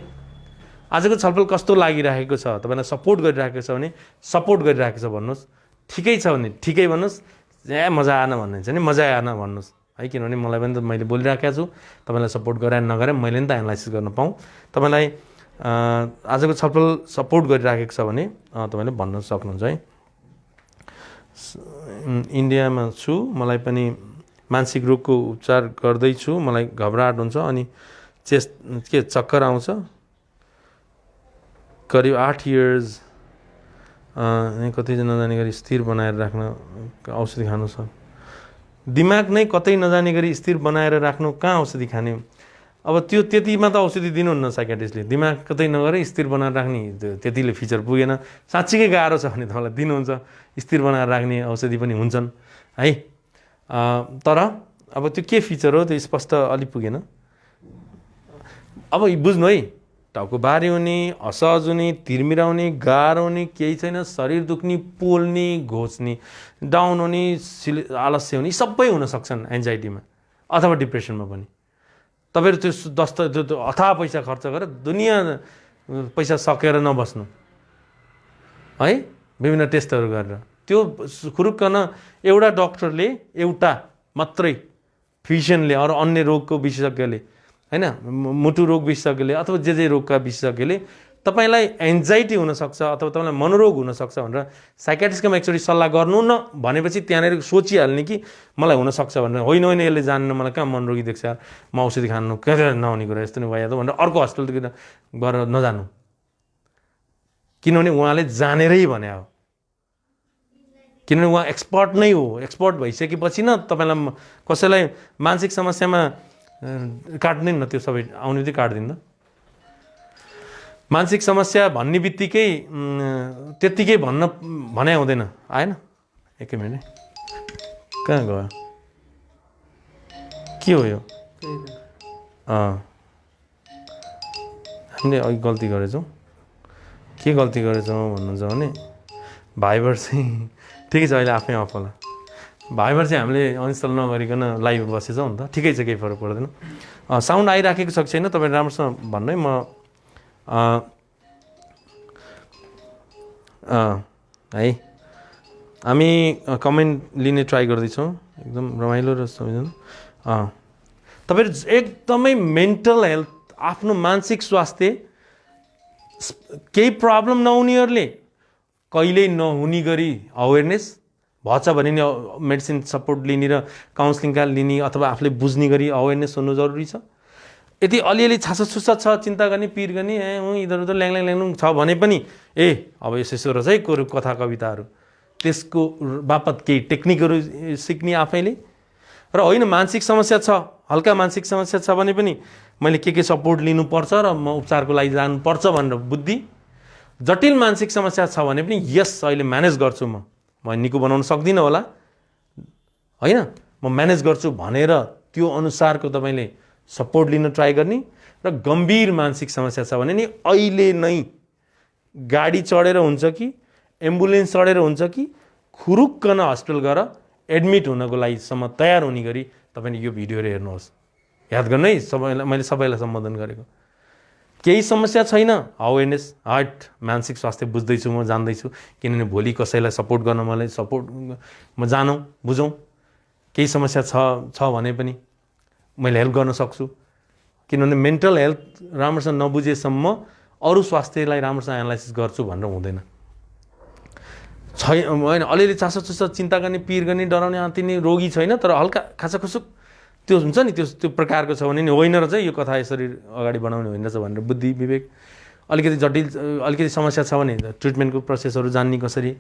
आजको छलफल कस्तो लागिरहेको छ, तपाईँलाई सपोर्ट गरिरहेको छ भने सपोर्ट गरिरहेको छ भन्नुहोस्, ठिकै छ भने ठिकै भन्नुहोस्, मजा आएन भन्ने छ नि मजा आएन भन्नुहोस् है। किनभने मलाई पनि त मैले बोलिरहेको छु, तपाईँलाई सपोर्ट गराए नगरे मैले नि त एनालाइसिस गर्न पाऊँ। तपाईँलाई आजको छलफल सपोर्ट गरिराखेको छ भने तपाईँले भन्न सक्नुहुन्छ है। इन्डियामा छु, मलाई पनि मानसिक रोगको उपचार गर्दैछु, मलाई घबराहट हुन्छ अनि चेस्ट चक्कर आउँछ। करिब 8 इयर्स कतै नजाने गरी स्थिर बनाएर राख्न औषधि खानु छ। दिमाग नै कतै नजाने गरी स्थिर बनाएर राख्नु, कहाँ औषधि खाने। अब त्यो त्यतिमा त औषधि दिनुहुन्न साइकेट्रिस्टले। दिमाग कतै नगरे स्थिर बनाएर राख्ने त्यतिले फिचर पुगेन, साँच्चीकै गाह्रो छ भने तपाईँलाई दिनुहुन्छ। स्थिर बनाएर राख्ने औषधि पनि हुन्छन् है। तर अब त्यो के फिचर हो त्यो स्पष्ट अलि पुगेन। अब बुझ्नु है, टाउको भारी हुने, असहज हुने, तिरमिराउने, गाह्रो हुने, केही छैन, शरीर दुख्ने, पोल्ने, घोच्ने, डाउन हुने, आलस्य हुने, सबै हुन सक्छन् एन्जाइटीमा अथवा डिप्रेसनमा पनि। तपाईँहरू त्यो अथाह पैसा खर्च गरेर दुनियाँ पैसा सकेर नबस्नु है, विभिन्न टेस्टहरू गरेर। त्यो खुरुक्कन एउटा डक्टरले, एउटा मात्रै फिजिसियनले, अरू अन्य रोगको विशेषज्ञले हैन, मुटु रोग विशेषज्ञले अथवा जे रोगका विशेषज्ञले तपाईँलाई एन्जाइटी हुनसक्छ अथवा तपाईँलाई मनोरोग हुनसक्छ भनेर साइकेट्रिस्टकोमा एकचोटि सल्लाह गर्नु न भनेपछि त्यहाँनिर सोचिहाल्ने कि मलाई हुनसक्छ भनेर। होइन यसले जान्नु, मलाई कहाँ मनोरोगी देख्छ यार, म औषधि खानु कहिले नहुने कुरा, यस्तो नि भयो भनेर अर्को हस्पिटलतिर गएर नजानु। किनभने उहाँले जानेरै भने हो, किनभने उहाँ एक्सपर्ट नै हो। एक्सपर्ट भइसकेपछि न तपाईँलाई कसैलाई मानसिक समस्यामा काट्दैन न, त्यो सबै आउने चाहिँ काट्दिन्न। मानसिक समस्या भन्ने बित्तिकै त्यत्तिकै भने हुँदैन। आएन, एकै मिनट, कहाँ गयो, के हो यो? हामीले अघि गल्ती गरेछौँ। के गल्ती गरेछौँ भन्नुहुन्छ भने भाइबर चाहिँ ठिकै छ, अहिले आफै अफ होला। भाइबर चाहिँ हामीले अनइन्स्टल नगरिकन लाइभ बसेछौँ नि त, ठिकै छ, केही फरक पर्दैन। साउन्ड आइराखेको छ छैन तपाईँ राम्रोसँग भन्नु है। म है हामी कमेन्ट लिने ट्राई गर्दैछौँ, एकदम रमाइलो र सबैजना। तपाईँहरू एकदमै मेन्टल हेल्थ, आफ्नो मानसिक स्वास्थ्य केही प्रब्लम नहुनेहरूले कहिल्यै नहुने गरी अवेरनेस भएछ भने नि मेडिसिन सपोर्ट लिने र काउन्सिलिङका लिने अथवा आफूले बुझ्ने गरी अवेरनेस हुनु जरुरी छ। यदि अलिअलि छासाछुसा छ, चिन्ता गर्ने, पिर गर्ने, इधर उधर ल्याङ छ भने पनि अब यसो रहेछ है कथा कविताहरू, त्यसको बापत केही टेक्निकहरू सिक्ने आफैले। र होइन मानसिक समस्या छ, हल्का मानसिक समस्या छ भने पनि मैले के सपोर्ट लिनुपर्छ र म उपचारको लागि जानुपर्छ भनेर बुद्धि जटिल मानसिक समस्या छ भने पनि यस अहिले म्यानेज गर्छु म निको बनाउन सक्दिनँ होला होइन, म म्यानेज गर्छु भनेर त्यो अनुसारको तपाईँले सपोर्ट लिन ट्राई गर्ने। र गम्भीर मानसिक समस्या छ भने नि अहिले नै गाडी चढेर हुन्छ कि एम्बुलेन्स चढेर हुन्छ कि खुरुक्कन हस्पिटल गएर एडमिट हुनको लागिसम्म तयार हुने गरी तपाईँले यो भिडियोहरू हेर्नुहोस्। याद गर्नु है, मैले सबैलाई सम्बोधन गरेको। केही समस्या छैन, अवेरनेस हट, मानसिक स्वास्थ्य बुझ्दैछु, म जान्दैछु, किनभने भोलि कसैलाई सपोर्ट गर्न मलाई म जानौँ बुझौँ। केही समस्या छ भने पनि मैले हेल्प गर्न सक्छु, किनभने मेन्टल हेल्थ राम्रोसँग नबुझेसम्म अरू स्वास्थ्यलाई राम्रोसँग एनालाइसिस गर्छु भनेर हुँदैन। होइन अलिअलि चासो चिन्ता गर्ने, पिर गर्ने, डराउने आँतिने रोगी छैन, तर हल्का खासाखुसुक त्यो हुन्छ नि, त्यो प्रकारको छ भने नि होइन रहेछ, यो कथा यसरी अगाडि बढाउने होइन रहेछ भनेर बुद्धि विवेक अलिकति जटिल, अलिकति समस्या छ भने ट्रिटमेन्टको प्रोसेसहरू जान्ने कसरी,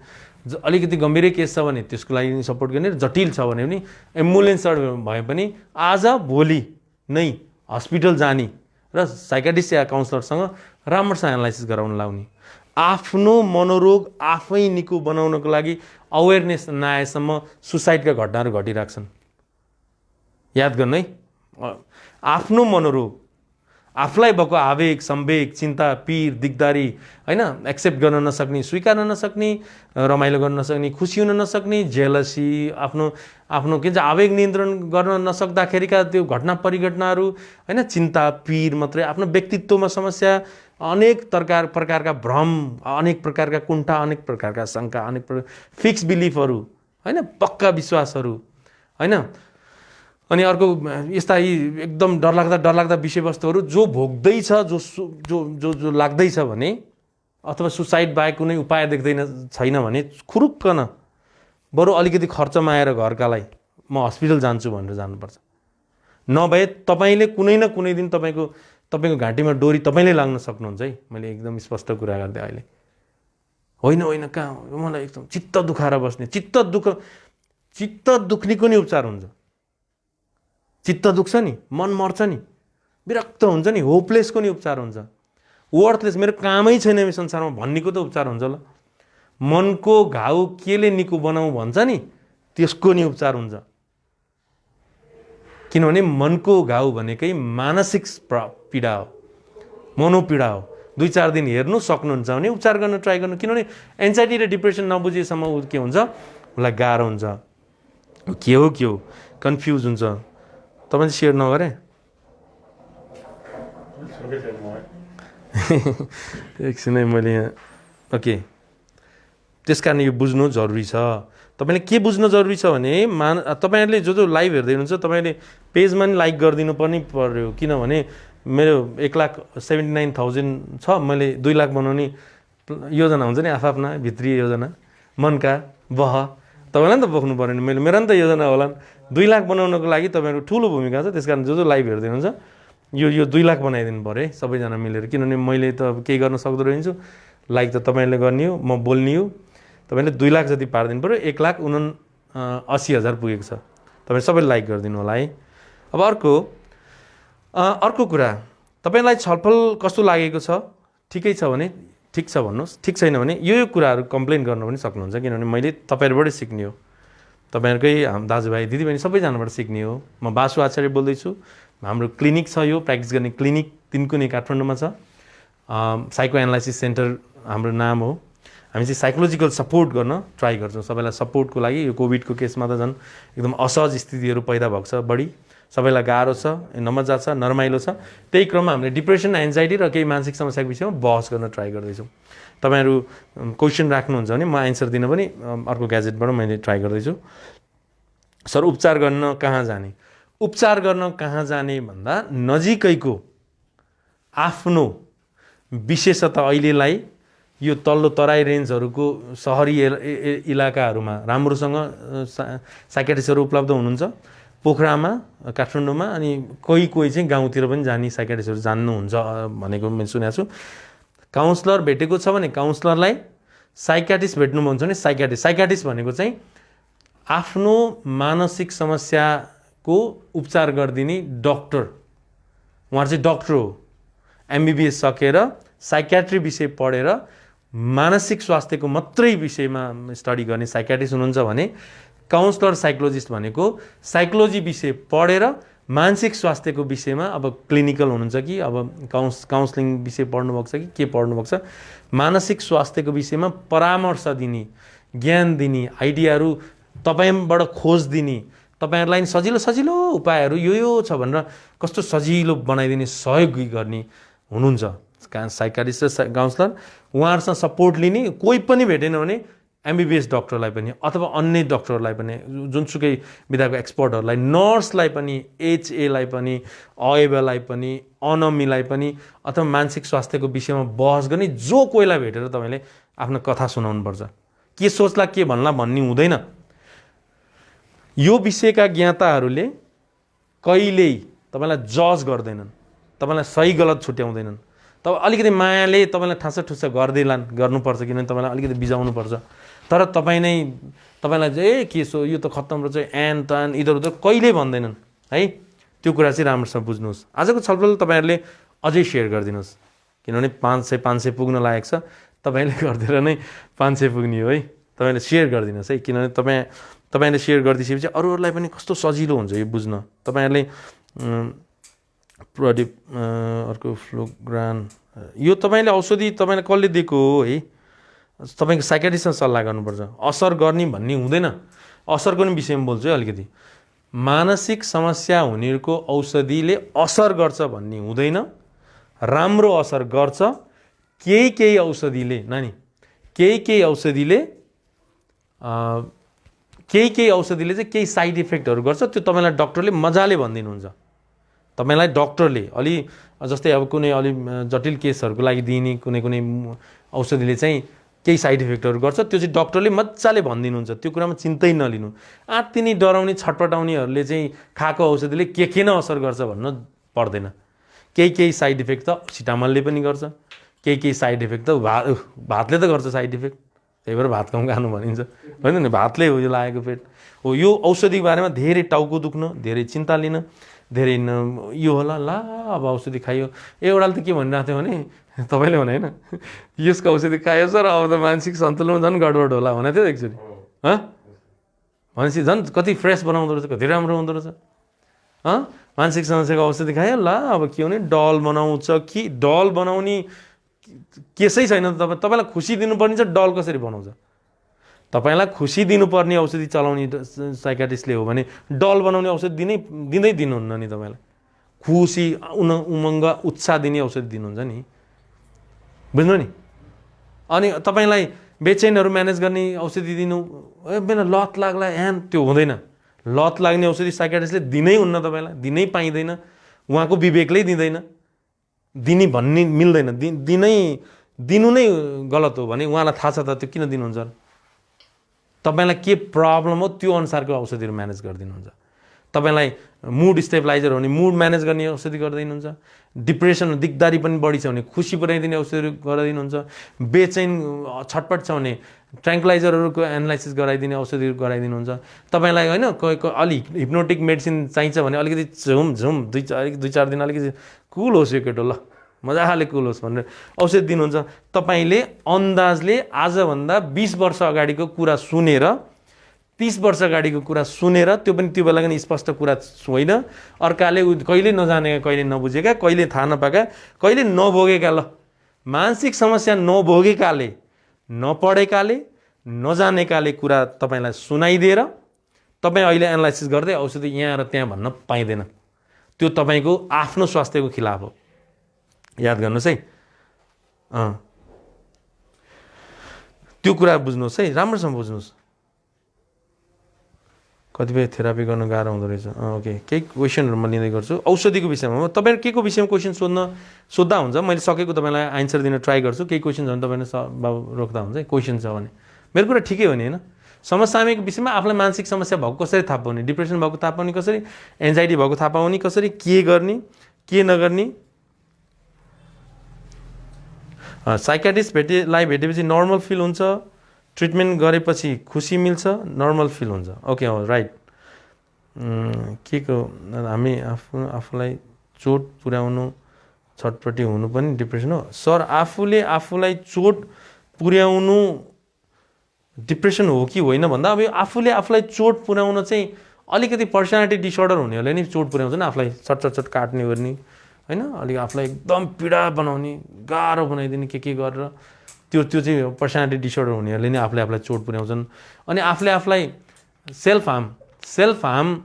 अलिकति गम्भीरै केस छ भने त्यसको लागि सपोर्ट गर्ने, जटिल छ भने पनि एम्बुलेन्स भए पनि आज भोलि नै हस्पिटल जाने र साइकाट्रिस्ट या काउन्सलरसँग राम्रोसँग एनालाइसिस गराउन लाउने। आफ्नो मनोरोग आफै निको बनाउनको लागि अवेरनेस नआएसम्म सुसाइडका घटनाहरू घटिरहेछन्। याद गर्नु है, आफ्नो मनोरोग, आफूलाई भएको आवेग, संवेग, चिन्ता, पीर, दिगदारी होइन, एक्सेप्ट गर्न नसक्ने, स्वीकार्न नसक्ने, रमाइलो गर्न नसक्ने, खुसी हुन नसक्ने, जेलसी, आफ्नो के भन्छ आवेग नियन्त्रण गर्न नसक्दाखेरिका त्यो घटना परिघटनाहरू होइन, चिन्ता, पीर मात्रै, आफ्नो व्यक्तित्वमा समस्या, अनेक प्रकारका भ्रम, अनेक प्रकारका कुण्ठा, अनेक प्रकारका शङ्का, अनेक फिक्स बिलिफहरू होइन, पक्का विश्वासहरू होइन। अनि अर्को यस्ता यी एकदम डरलाग्दा विषयवस्तुहरू जो भोग्दैछ, जो लाग्दैछ भने, अथवा सुसाइड बाहेक कुनै उपाय छैन भने खुरुक्कन बरु अलिकति खर्चमा आएर घरकालाई म हस्पिटल जान्छु भनेर जानुपर्छ। नभए तपाईँले कुनै न कुनै दिन तपाईँको घाँटीमा डोरी तपाईँले लाग्न सक्नुहुन्छ है। मैले एकदम स्पष्ट कुरा गर्दै अहिले होइन कहाँ मलाई एकदम चित्त दुखाएर बस्ने, चित्त दुख्नेको नि उपचार हुन्छ। चित्त दुख्छ नि, मन मर्छ नि, विरक्त हुन्छ नि, होपलेसको नि उपचार हुन्छ। वर्थलेस, मेरो कामै छैन यो संसारमा भन्नेको त उपचार हुन्छ ल। मनको घाउ केले निको बनाऊ भन्छ नि, त्यसको नि उपचार हुन्छ। किनभने मनको घाउ भनेकै मानसिक पीडा हो, मनोपीडा हो। 2-4 दिन हेर्नु सक्नुहुन्छ भने उपचार गर्न ट्राई गर्नु। किनभने एन्जाइटी र डिप्रेसन नबुझेसम्म के हुन्छ, उसलाई गाह्रो हुन्छ, के हो कन्फ्युज हुन्छ। तपाईँले सेयर नगरे एकछिन है मैले यहाँ ओके। त्यस कारण यो बुझ्नु जरुरी छ। तपाईँले के बुझ्न जरुरी छ भने तपाईँहरूले जो लाइभ हेर्दै हुनुहुन्छ तपाईँले पेजमा नि लाइक गरिदिनु पनि पर्यो। किनभने मेरो 1,79,000 छ, मैले 2 लाख बनाउने योजना हुन्छ नि, आफ्ना भित्री योजना, मनका बह तपाईँलाई नि त बोक्नु पऱ्यो नि। मेरो नि त योजना होला। 2 लाख बनाउनको लागि तपाईँहरूको ठुलो भूमिका छ। त्यस कारण जो लाइभ हेर्दै हुनुहुन्छ यो 2 लाख बनाइदिनु पऱ्यो है सबैजना मिलेर। किनभने मैले त केही गर्न सक्दो रहन्छु, लाइक त तपाईँले गर्ने हो, म बोल्ने हो। तपाईँले 2 लाख जति पारिदिनु पऱ्यो। 1,79,80,000 पुगेको छ। तपाईँ सबैले लाइक गरिदिनु होला है। अब अर्को कुरा, तपाईँलाई छलफल कस्तो लागेको छ? ठिकै छ भने ठिक छ भन्नुहोस्, ठिक छैन भने यो कुराहरू कम्प्लेन गर्न पनि सक्नुहुन्छ। किनभने मैले तपाईँहरूबाटै सिक्ने हो, तपाईँहरूकै दाजुभाइ दिदीबहिनी सबैजनाबाट सिक्ने हो। म बासु आचार्य बोल्दैछु। हाम्रो क्लिनिक छ, यो प्र्याक्टिस गर्ने क्लिनिक तिनकुने काठमाडौँमा छ। साइको एनालाइसिस सेन्टर हाम्रो नाम हो। हामी चाहिँ साइकोलोजिकल सपोर्ट गर्न ट्राई गर्छौँ सबैलाई। सपोर्टको लागि यो कोभिडको केसमा त झन् एकदम असहज स्थितिहरू पैदा भएको छ, बढी सबैलाई गाह्रो छ, नमजा छ, नरमाइलो छ। त्यही क्रममा हामीले डिप्रेसन, एन्जाइटी र केही मानसिक समस्याको विषयमा बहस गर्न ट्राई गर्दैछौँ। तपाईँहरू क्वेसन राख्नुहुन्छ भने म एन्सर दिन पनि अर्को ग्याजेटबाट मैले ट्राई गर्दैछु। सर उपचार गर्न कहाँ जाने? उपचार गर्न कहाँ जाने भन्दा नजिकैको आफ्नो विशेषतः अहिलेलाई यो तल्लो तराई रेन्जहरूको सहरी इलाकाहरूमा राम्रोसँग साइकेट्रिस्टहरू उपलब्ध हुनुहुन्छ। पोखरामा, काठमाडौँमा, अनि कोही चाहिँ गाउँतिर पनि जाने साइकेट्रिस्टहरू जान्नुहुन्छ भनेको मैले सुनेको छु। काउन्सलर भेटेको छ भने काउन्सलरलाई, साइकाट्रिस्ट भेट्नुहुन्छ भने साइकाट्रिस्ट भनेको चाहिँ आफ्नो मानसिक समस्याको उपचार गरिदिने डक्टर। उहाँ चाहिँ डक्टर हो, MBBS सकेर साइकाट्री विषय पढेर मानसिक स्वास्थ्यको मात्रै विषयमा स्टडी गर्ने साइकियाट्रिस्ट हुनुहुन्छ भने काउन्सलर साइकोलोजिस्ट भनेको साइकोलोजी विषय पढेर मानसिक स्वास्थ्यको विषयमा अब क्लिनिकल हुनुहुन्छ कि अब काउन्सलिङ विषय पढ्नुभएको छ कि के पढ्नुभएको छ, मानसिक स्वास्थ्यको विषयमा परामर्श दिने, ज्ञान दिने, आइडियाहरू तपाईँबाट खोज दिने, तपाईँहरूलाई सजिलो सजिलो उपायहरू यो छ भनेर कस्तो सजिलो बनाइदिने सहयोग गर्ने हुनुहुन्छ साइकियाट्रिस्ट र काउन्सलर। उहाँहरूसँग सपोर्ट लिने, कोही पनि भेटेन भने एमबिबिएस डक्टरलाई पनि अथवा अन्य डक्टरलाई पनि, जुनसुकै विधाको एक्सपर्टहरूलाई, नर्सलाई पनि, एचएलाई पनि, अएबालाई पनि, अनमीलाई पनि, अथवा मानसिक स्वास्थ्यको विषयमा बहस गर्ने जो कोहीलाई भेटेर तपाईँले आफ्नो कथा सुनाउनुपर्छ। के सोच्ला के भन्ला भन्ने हुँदैन। यो विषयका ज्ञाताहरूले कहिल्यै तपाईँलाई जज गर्दैनन्, तपाईँलाई सही गलत छुट्याउँदैनन्। तब अलिकति मायाले तपाईँलाई ठासा ठुसा गर्नुपर्छ, किनभने तपाईँलाई अलिकति बिजाउनुपर्छ। तर तपाईँलाई चाहिँ के सो यो त खत्तम रहेछ एन तान इधर उधर कहिल्यै भन्दैनन् है। त्यो कुरा चाहिँ राम्रोसँग बुझ्नुहोस्। आजको छलफल तपाईँहरूले अझै सेयर गरिदिनुहोस्, किनभने 500 पुग्न लागेको छ। तपाईँले गरिदिएर नै 500 पुग्ने हो है। तपाईँले सेयर गरिदिनुहोस् है, किनभने तपाईँले सेयर गरिदिएपछि अरूहरूलाई पनि कस्तो सजिलो हुन्छ यो बुझ्न। तपाईँहरूले प्रदीप अर्को फ्लोग्रान, यो तपाईँले औषधि तपाईँलाई कसले दिएको हो है, तपाईँको साइकियाट्रिस्टसँग सल्लाह गर्नुपर्छ। असर गर्ने भन्ने हुँदैन। असरको नि विषयमा बोल्छु है अलिकति। मानसिक समस्या हुनेहरूको औषधिले असर गर्छ भन्ने हुँदैन, राम्रो असर गर्छ। केही औषधिले केही औषधिले चाहिँ केही साइड इफेक्टहरू गर्छ। त्यो तपाईँलाई डक्टरले मजाले भनिदिनुहुन्छ। तपाईँलाई डक्टरले अलि जस्तै अब कुनै अलि जटिल केसहरूको लागि दिने कुनै औषधिले चाहिँ केही साइड इफेक्टहरू गर्छ, त्यो चाहिँ डक्टरले मजाले भनिदिनुहुन्छ। त्यो कुरामा चिन्तै नलिनु। आत्तिनी डराउने छटपटाउनेहरूले चाहिँ खाएको औषधिले के न असर गर्छ भन्न पर्दैन। केही साइड इफेक्ट त सिटामलले पनि गर्छ, केही साइड इफेक्ट त भातले त गर्छ साइड इफेक्ट। त्यही भएर भात कम खानु भनिन्छ होइन नि, भातले हो यो लागेको पेट हो। यो औषधिको बारेमा धेरै टाउको दुख्न, धेरै चिन्ता लिन, धेरै यो होला ला अब औषधि खायो। एउटाले त के भनिरहेको थियो भने तपाईँले भने होइन यसको औषधि खायो सर अब त मानसिक सन्तुलन झन् गडबड होला भनेको थियो एक्चुअली। भनेपछि झन् कति फ्रेस बनाउँदो रहेछ, कति राम्रो हुँदो रहेछ। मानसिक समस्याको औषधि खायो ला अब के हुने, डल बनाउँछ कि डल बनाउने केसै छैन। तपाईँलाई खुसी दिनुपर्ने छ, डल कसरी बनाउँछ? तपाईँलाई खुसी दिनुपर्ने औषधि चलाउने साइकियाट्रिस्टले हो भने डल बनाउने औषधि दिँदै दिनुहुन्न नि। तपाईँलाई खुसी उमङ्ग उत्साह दिने औषधि दिनुहुन्छ नि, बुझ्नु नि। अनि तपाईँलाई बेचैनहरू म्यानेज गर्ने औषधि दिनु बेला लत लाग्ला त्यो हुँदैन। लत लाग्ने औषधि साइकियाट्रिस्टले दिनै हुन्न, तपाईँलाई दिनै पाइँदैन, उहाँको विवेकले दिँदैन। दिने भन्ने मिल्दैन, दिनु नै गलत हो भने उहाँलाई थाहा छ त त्यो किन दिनुहुन्छ। तपाईँलाई के प्रब्लम हो त्यो अनुसारको औषधिहरू म्यानेज गरिदिनुहुन्छ। तपाईँलाई मुड स्टेबलाइजर हो भने मुड म्यानेज गर्ने औषधि गरिदिनुहुन्छ। डिप्रेसन दिगदारी पनि बढी छ भने खुसी बनाइदिने औषधिहरू गराइदिनुहुन्छ। बेचैन छटपट छ भने ट्र्याङ्कुलाइजरहरूको एनालाइसिस गराइदिने औषधिहरू गराइदिनुहुन्छ। तपाईँलाई होइन अलि हिप्नोटिक मेडिसिन चाहिन्छ भने अलिकति झुम दुई चार दिन अलिकति कुल होस् यो केटो ल मजाले कुल होस् भनेर औषधि दिनुहुन्छ। तपाईँले अन्दाजले आजभन्दा 20 वर्ष अगाडिको कुरा सुनेर 30 वर्ष अगाडिको कुरा सुनेर, त्यो पनि त्यो बेला पनि स्पष्ट कुरा होइन, अर्काले कहिले नजानेका, कहिले नबुझेका, कहिले थाहा नपाएका, कहिले नभोगेका, ल मानसिक समस्या नभोगेकाले, नपढेकाले, नजानेकाले कुरा तपाईँलाई सुनाइदिएर तपाईँ अहिले एनालाइसिस गर्दै औषधि यहाँ र त्यहाँ भन्न पाइँदैन। त्यो तपाईँको आफ्नो स्वास्थ्यको खिलाफ हो, याद गर्नुहोस् है। त्यो कुरा बुझ्नुहोस् है, राम्रोसँग बुझ्नुहोस्। कतिपय थेरापी गर्न गाह्रो हुँदो रहेछ। ओके, केही क्वेसनहरू म लिँदै गर्छु औषधिको विषयमा। तपाईँहरू के को विषयमा क्वेसन सोद्धा हुन्छ, मैले सकेको तपाईँलाई आन्सर दिन ट्राई गर्छु। केही क्वेसन छ भने तपाईँले बाबु रोक्दा हुन्छ है। क्वेसन छ भने मेरो कुरा ठिकै हो नि होइन। समसामयिक विषयमा आफूलाई मानसिक समस्या भएको कसरी थाहा पाउने, डिप्रेसन भएको थाहा पाउने कसरी, एन्जाइटी भएको थाहा पाउने कसरी, के गर्ने के नगर्ने। साइकियाट्रिस्टलाई भेटेपछि नर्मल फिल हुन्छ, ट्रिटमेन्ट गरेपछि खुसी मिल्छ, नर्मल फिल हुन्छ। ओके हो राइट। के को हामी आफूलाई चोट पुर्याउनु छटपट्टि हुनु पनि डिप्रेसन हो? सर आफूले आफूलाई चोट पुर्याउनु डिप्रेसन हो कि होइन भन्दा अब आफूले आफूलाई चोट पुर्याउन चाहिँ अलिकति पर्सनालिटी डिसअर्डर हुनेहरूले नि चोट पुर्याउँछ नि आफूलाई चट काट्ने गर्ने होइन अलिक आफूलाई एकदम पीडा बनाउने गाह्रो बनाइदिने के गरेर त्यो चाहिँ पर्सनालिटी डिसअर्डर हुनेहरूले नि आफूलाई चोट पुर्याउँछन् अनि आफूलाई सेल्फ हार्म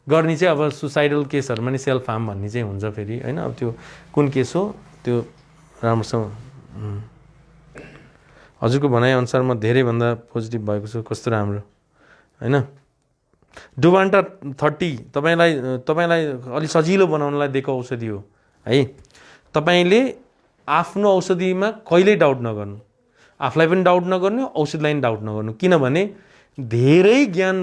गर्ने चाहिँ अब सुसाइडल केसहरूमा नि सेल्फ हार्म भन्ने चाहिँ हुन्छ फेरि होइन अब त्यो कुन केस हो त्यो राम्रोसँग हजुरको भनाइअनुसार म धेरैभन्दा पोजिटिभ भएको छु कस्तो राम्रो होइन डुभान्टा 30 तपाईँलाई अलिक सजिलो बनाउनलाई दिएको औषधि हो है तपाईँले आफ्नो औषधिमा कहिल्यै डाउट नगर्नु आफूलाई पनि डाउट नगर्नु औषधिलाई पनि डाउट नगर्नु किनभने धेरै ज्ञान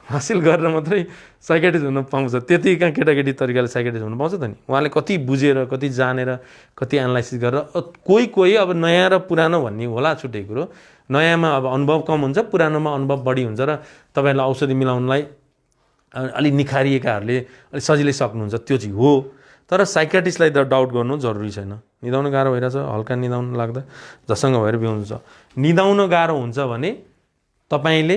हासिल गरेर मात्रै साइकेट्रिस्ट हुन पाउँछ त्यति कहाँ केटाकेटी तरिकाले साइकेट्रिस्ट हुन पाउँछ त नि उहाँले कति बुझेर कति जानेर कति एनालाइसिस गरेर कोही अब नयाँ र पुरानो भन्ने होला छुट्टै कुरो नयाँमा अब अनुभव कम हुन्छ पुरानोमा अनुभव बढी हुन्छ र तपाईँलाई औषधि मिलाउनलाई अलि निखारिएकाहरूले अलि सजिलै सक्नुहुन्छ त्यो चाहिँ हो तर साइकेट्रिस्टलाई त डाउट गर्नु जरुरी छैन निदाउन गाह्रो भइरहेछ हल्का निदाउन लाग्दा झसँग भएर बिउनुहुन्छ निदाउन गाह्रो हुन्छ भने तपाईले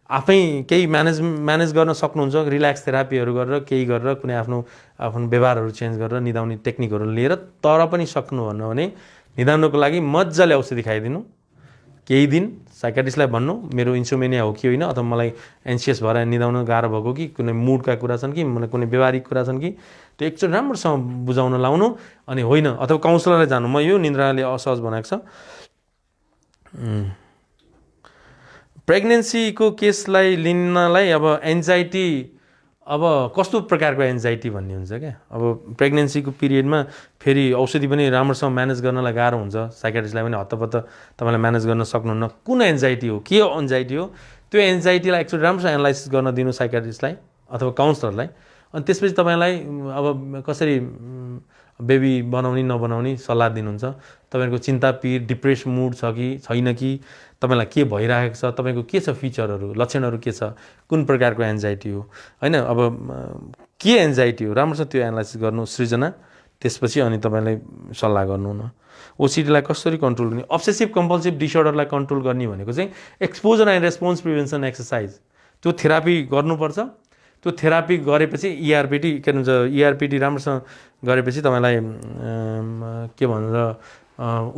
आफै केही म्यानेज गर्न सक्नुहुन्छ रिल्याक्स थेरापीहरू गरेर केही गरेर कुनै आफ्नो व्यवहारहरू चेन्ज गरेर निदाउने टेक्निकहरू लिएर तर पनि सक्नु भन्नु भने निदाउनको लागि मज्जाले औषधि खाइदिनु केही दिन साइकेट्रिस्टलाई भन्नु मेरो इन्सोमेनिया हो कि होइन अथवा मलाई एन्सियस भएर निदाउन गाह्रो भएको कि कुनै मुडका कुरा छन् कि मलाई कुनै व्यवहारिक कुरा छन् कि त्यो एकचोटि राम्रोसँग बुझाउन लाउनु अनि होइन अथवा काउन्सिलरलाई जानु म यो निन्द्राले असहज बनाएको छ प्रेग्नेन्सीको केसलाई लिनलाई अब एन्जाइटी अब कस्तो प्रकारको एन्जाइटी भन्ने हुन्छ क्या अब प्रेग्नेन्सीको पिरियडमा फेरि औषधि पनि राम्रोसँग म्यानेज गर्नलाई गाह्रो हुन्छ साइकेट्रिस्टलाई पनि हत्तपत्त तपाईँलाई म्यानेज गर्न सक्नुहुन्न कुन एन्जाइटी हो के एन्जाइटी हो त्यो एन्जाइटीलाई एकचोटि राम्रोसँग एनालाइसिस गर्न दिनु साइकेट्रिस्टलाई अथवा काउन्सिलरलाई अनि त्यसपछि तपाईँलाई अब कसरी बेबी बनाउने नबनाउने सल्लाह दिनुहुन्छ तपाईँको चिन्ता पीड डिप्रेस मुड छ कि छैन कि तपाईलाई के भइरहेको छ तपाईको के छ फिचरहरू लक्षणहरू के छ कुन प्रकारको एन्जाइटी हो हैन अब के एन्जाइटी हो राम्रोसँग त्यो एनालाइसिस गर्नु सृजना त्यसपछि अनि तपाईलाई सल्लाह गर्नु न ओसिडीलाई कसरी कन्ट्रोल गर्ने अब्सेसिभ कम्पल्सिभ डिसअर्डरलाई कन्ट्रोल गर्ने भनेको चाहिँ exposure and response prevention exercise त्यो थेरापी गर्नुपर्छ त्यो थेरापी गरेपछि ईआरपीटी के भन्छ ईआरपीटी राम्रोसँग गरेपछि तपाईलाई के भन्छ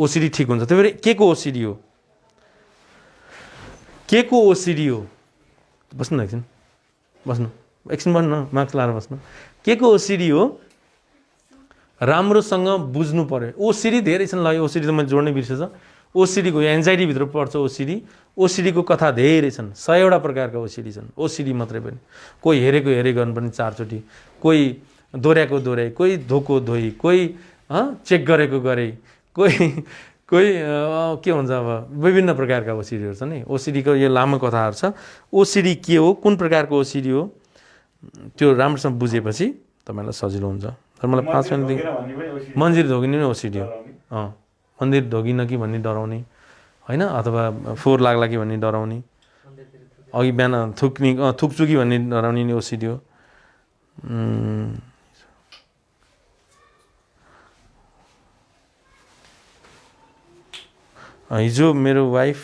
ओसिडी ठिक हुन्छ त्यो फेरि के को ओसिडी हो के को ओसिडी हो बस्नु न एकछिन बस्नु मार्क्स लाएर बस्नु के को ओसिडी हो राम्रोसँग बुझ्नु पर्यो ओसिडी धेरै छन् ल ओसिडी त मैले जोड्नै बिर्सेछ ओसिडी को एन्जाइटी भित्र पर्छ ओसिडी को कथा धेरै छन् 100 वटा प्रकारका ओसिडी छन् ओसिडी मात्रै पनि कोही हेरे गर्नुपर्ने 4 चोटी कोही दोहोर्याएको दोहोर्याइ कोही धोको धोइ कोही चेक गरेको गरे कोही के भन्छ अब विभिन्न प्रकारका ओसिडीहरू छन् नि ओसिडी को यो लामो कथाहरू छ ओसिडी के हो कुन प्रकारको ओसिडी हो त्यो राम्रोसँग बुझेपछि तपाईलाई सजिलो हुन्छ तर मलाई 5 मिनेट मन्दिर धोगिने नै ओसिडी हो मन्दिर धोगिन कि भन्ने डराउने हैन अथवा फोहोर लाग्ला कि भन्ने डराउने अघि बिहान थुक्छु कि भन्ने डराउने नि ओसिडी हो हिजो मेरो वाइफ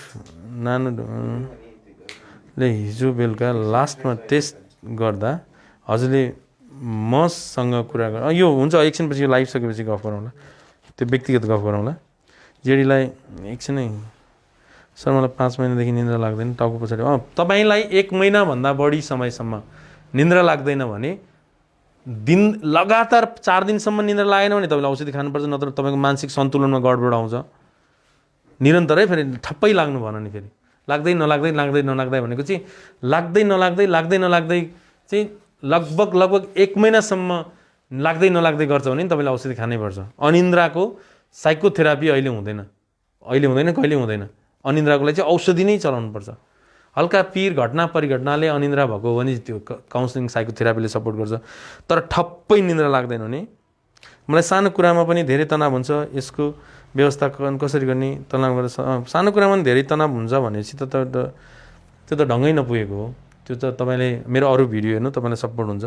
नानुले हिजो बेलुका लास्टमा टेस्ट गर्दा हजुरले मसँग कुरा गर यो हुन्छ एकछिनपछि यो लाइभ सकेपछि गफ गरौँला त्यो व्यक्तिगत गफ गरौँला जेडीलाई एकछिनै सर मलाई 5 महिनादेखि निन्द्रा लाग्दैन टाउको पछाडि तपाईलाई 1 महिनाभन्दा बढी समयसम्म निन्द्रा लाग्दैन भने दिन लगातार 4 दिनसम्म निन्द्रा लागेन भने तपाईले औषधि खानुपर्छ नत्र तपाईको मानसिक सन्तुलनमा गडबड आउँछ निरन्तरै फेरि ठप्पै लाग्नु भन नि फेरि लाग्दै नलाग्दै भनेको चाहिँ लाग्दै चाहिँ लगभग 1 महिनासम्म लाग्दै नलाग्दै गर्छ भने तपाईले औषधि खानै पर्छ अनिन्द्राको साइकोथेरापी अहिले हुँदैन कहिले हुँदैन अनिन्द्राको लागि चाहिँ औषधि नै चलाउनु पर्छ हल्का पीर घटना परिघटनाले अनिन्द्रा भएको हो भने त्यो काउन्सिलिङ साइकोथेरापीले सपोर्ट गर्छ तर ठप्पै निन्द्रा लाग्दैन भने मलाई सानो कुरामा पनि धेरै तनाव हुन्छ यसको व्यवस्थापन कसरी गर्ने तनाव गरेर सानो कुरामा पनि धेरै तनाव हुन्छ भनेपछि त्यो त ढङ्गै नपुगेको हो त्यो त तपाईले मेरो अरू भिडियो हेर्नु तपाईलाई सपोर्ट हुन्छ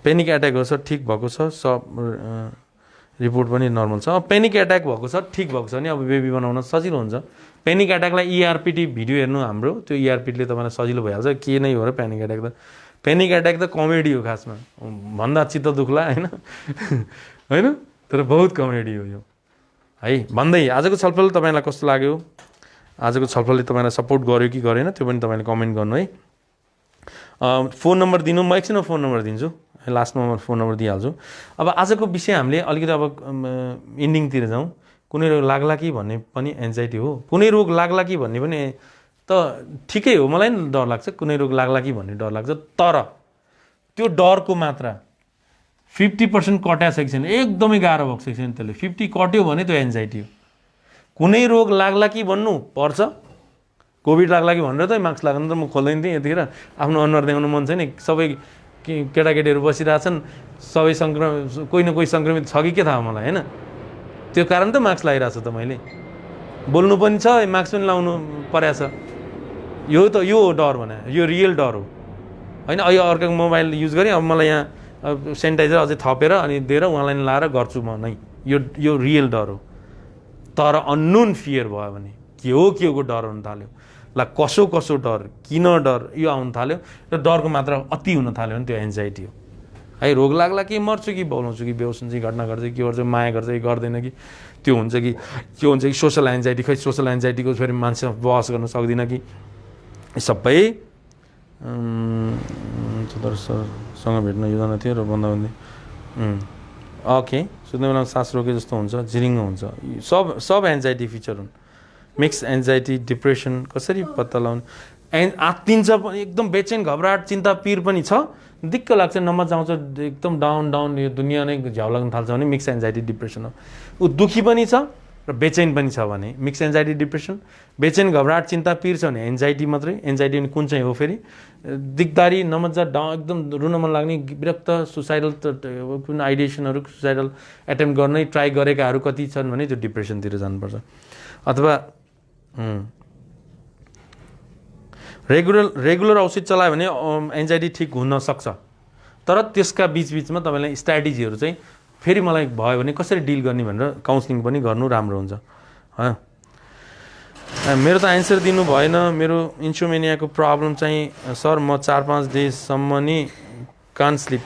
पेनिक एट्याक गर्छ ठिक भएको छ सब रिपोर्ट पनि नर्मल छ। पेनिक एट्याक भएको छ, ठिक भएको छ भने अब बेबी बनाउन सजिलो हुन्छ। पेनिक एट्याकलाई इआरपिटी भिडियो हेर्नु हाम्रो, त्यो इआरपिटीले तपाईँलाई सजिलो भइहाल्छ के नै हो र पेनिक एट्याक त। पेनिक एट्याक त कमेडी हो खासमा, भन्दा चित्त दुख्ला होइन होइन, तर बहुत कमेडी हो यो है। भन्दै आजको छलफल तपाईँलाई कस्तो लाग्यो, आजको छलफलले तपाईँलाई सपोर्ट गर्यो कि गरेन त्यो पनि तपाईँले कमेन्ट गर्नु है। फोन नम्बर दिनु, म एकछिनमा फोन नम्बर दिन्छु, लास्टमा म फोन नम्बर दिइहाल्छु। अब आजको विषय हामीले अलिकति अब इन्डिङतिर जाउँ। कुनै रोग लाग्ला कि भन्ने पनि एन्जाइटी हो, कुनै रोग लाग्ला कि भन्ने पनि त ठिकै हो, मलाई नि डर लाग्छ, कुनै रोग लाग्ला कि भन्ने डर लाग्छ। तर त्यो डरको मात्रा 50% कटाइसकेको छैन, एकदमै गाह्रो भएको छैन त्यसले। 50 कट्यो भने त्यो एन्जाइटी हो। कुनै रोग लाग्ला कि भन्नु पर्छ, कोभिड लाग्ला कि भनेर त मास्क लगाउनु त म खोल्दैन थिएँ यतिखेर, आफ्नो अनुहार देखाउनु मन छैन। सबै केटाकेटीहरू बसिरहेछन्, सबै कोही न कोही सङ्क्रमित छ कि के थाहा मलाई होइन, त्यो कारण त मास्क लगाइरहेको छु त मैले। बोल्नु पनि छ, मास्क पनि लाउनु परेको छ। यो त यो डर भने यो रियल डर हो होइन। अहिले अर्काको मोबाइल युज गरेँ, अब मलाई यहाँ सेनिटाइजर अझै थपेर अनि दिएर उहाँलाई लाएर गर्छु म नै, यो रियल डर हो। तर अननोन फियर भयो भने के हो को डर हुन थाल्यो, ल कसो डर, किन डर, यो आउनु थाल्यो र डरको मात्रा अति हुन थाल्यो भने त्यो एन्जाइटी हो है। रोग लाग्ला कि मर्छु कि बोलाउँछु कि बेहोस हुन्छ कि घटना गर्छ कि के गर्छ, माया गर्छ कि गर्दैन कि त्यो हुन्छ कि के हुन्छ कि सोसल एन्जाइटी, खै सोसल एन्जाइटीको फेरि मान्छे बहस गर्न सक्दिनँ कि सबै सरसँग भेट्न योजना थियो र बन्दाबन्दी ओके। सुत्ने बेलामा सास रोके जस्तो हुन्छ, जिरिङ्ग हुन्छ, सब एन्जाइटी फिचर हुन्। मिक्स एन्जाइटी, डिप्रेसन कसरी पत्ता लगाउने? आत्तिन्छ पनि, एकदम बेचैन, घबराहट, चिन्ता, पिर पनि छ, दिक्क लाग्छ, नमज आउँछ, एकदम डाउन, यो दुनियाँ नै झ्याउ लाग्न थाल्छ भने मिक्स एन्जाइटी डिप्रेसन हो। ऊ दुःखी पनि छ र बेचैन पनि छ भने मिक्स एन्जाइटी डिप्रेसन। बेचैन, घबराहट, चिन्ता, पिर छ भने एन्जाइटी मात्रै। एन्जाइटी पनि कुन चाहिँ हो फेरि? दिगदारी, नमजा, एकदम रुन मन लाग्ने, विरक्त, सुसाइडल कुन आइडिएसनहरू, सुसाइडल एटेम्प गर्नै ट्राई गरेकाहरू कति छन् भने त्यो डिप्रेसनतिर जानुपर्छ। अथवा रेगुलर औषधि चलायो भने एन्जाइटी ठिक हुन सक्छ, तर त्यसका बिचबिचमा तपाईँलाई स्ट्राटेजीहरू चाहिँ फेरि मलाई भयो भने कसरी डिल गर्ने भनेर काउन्सिलिङ पनि गर्नु राम्रो हुन्छ। मेरो त एन्सर दिनु भएन, मेरो इन्सोमेनियाको प्रब्लम चाहिँ सर म 4-5 डेजसम्म नि कान स्लिप।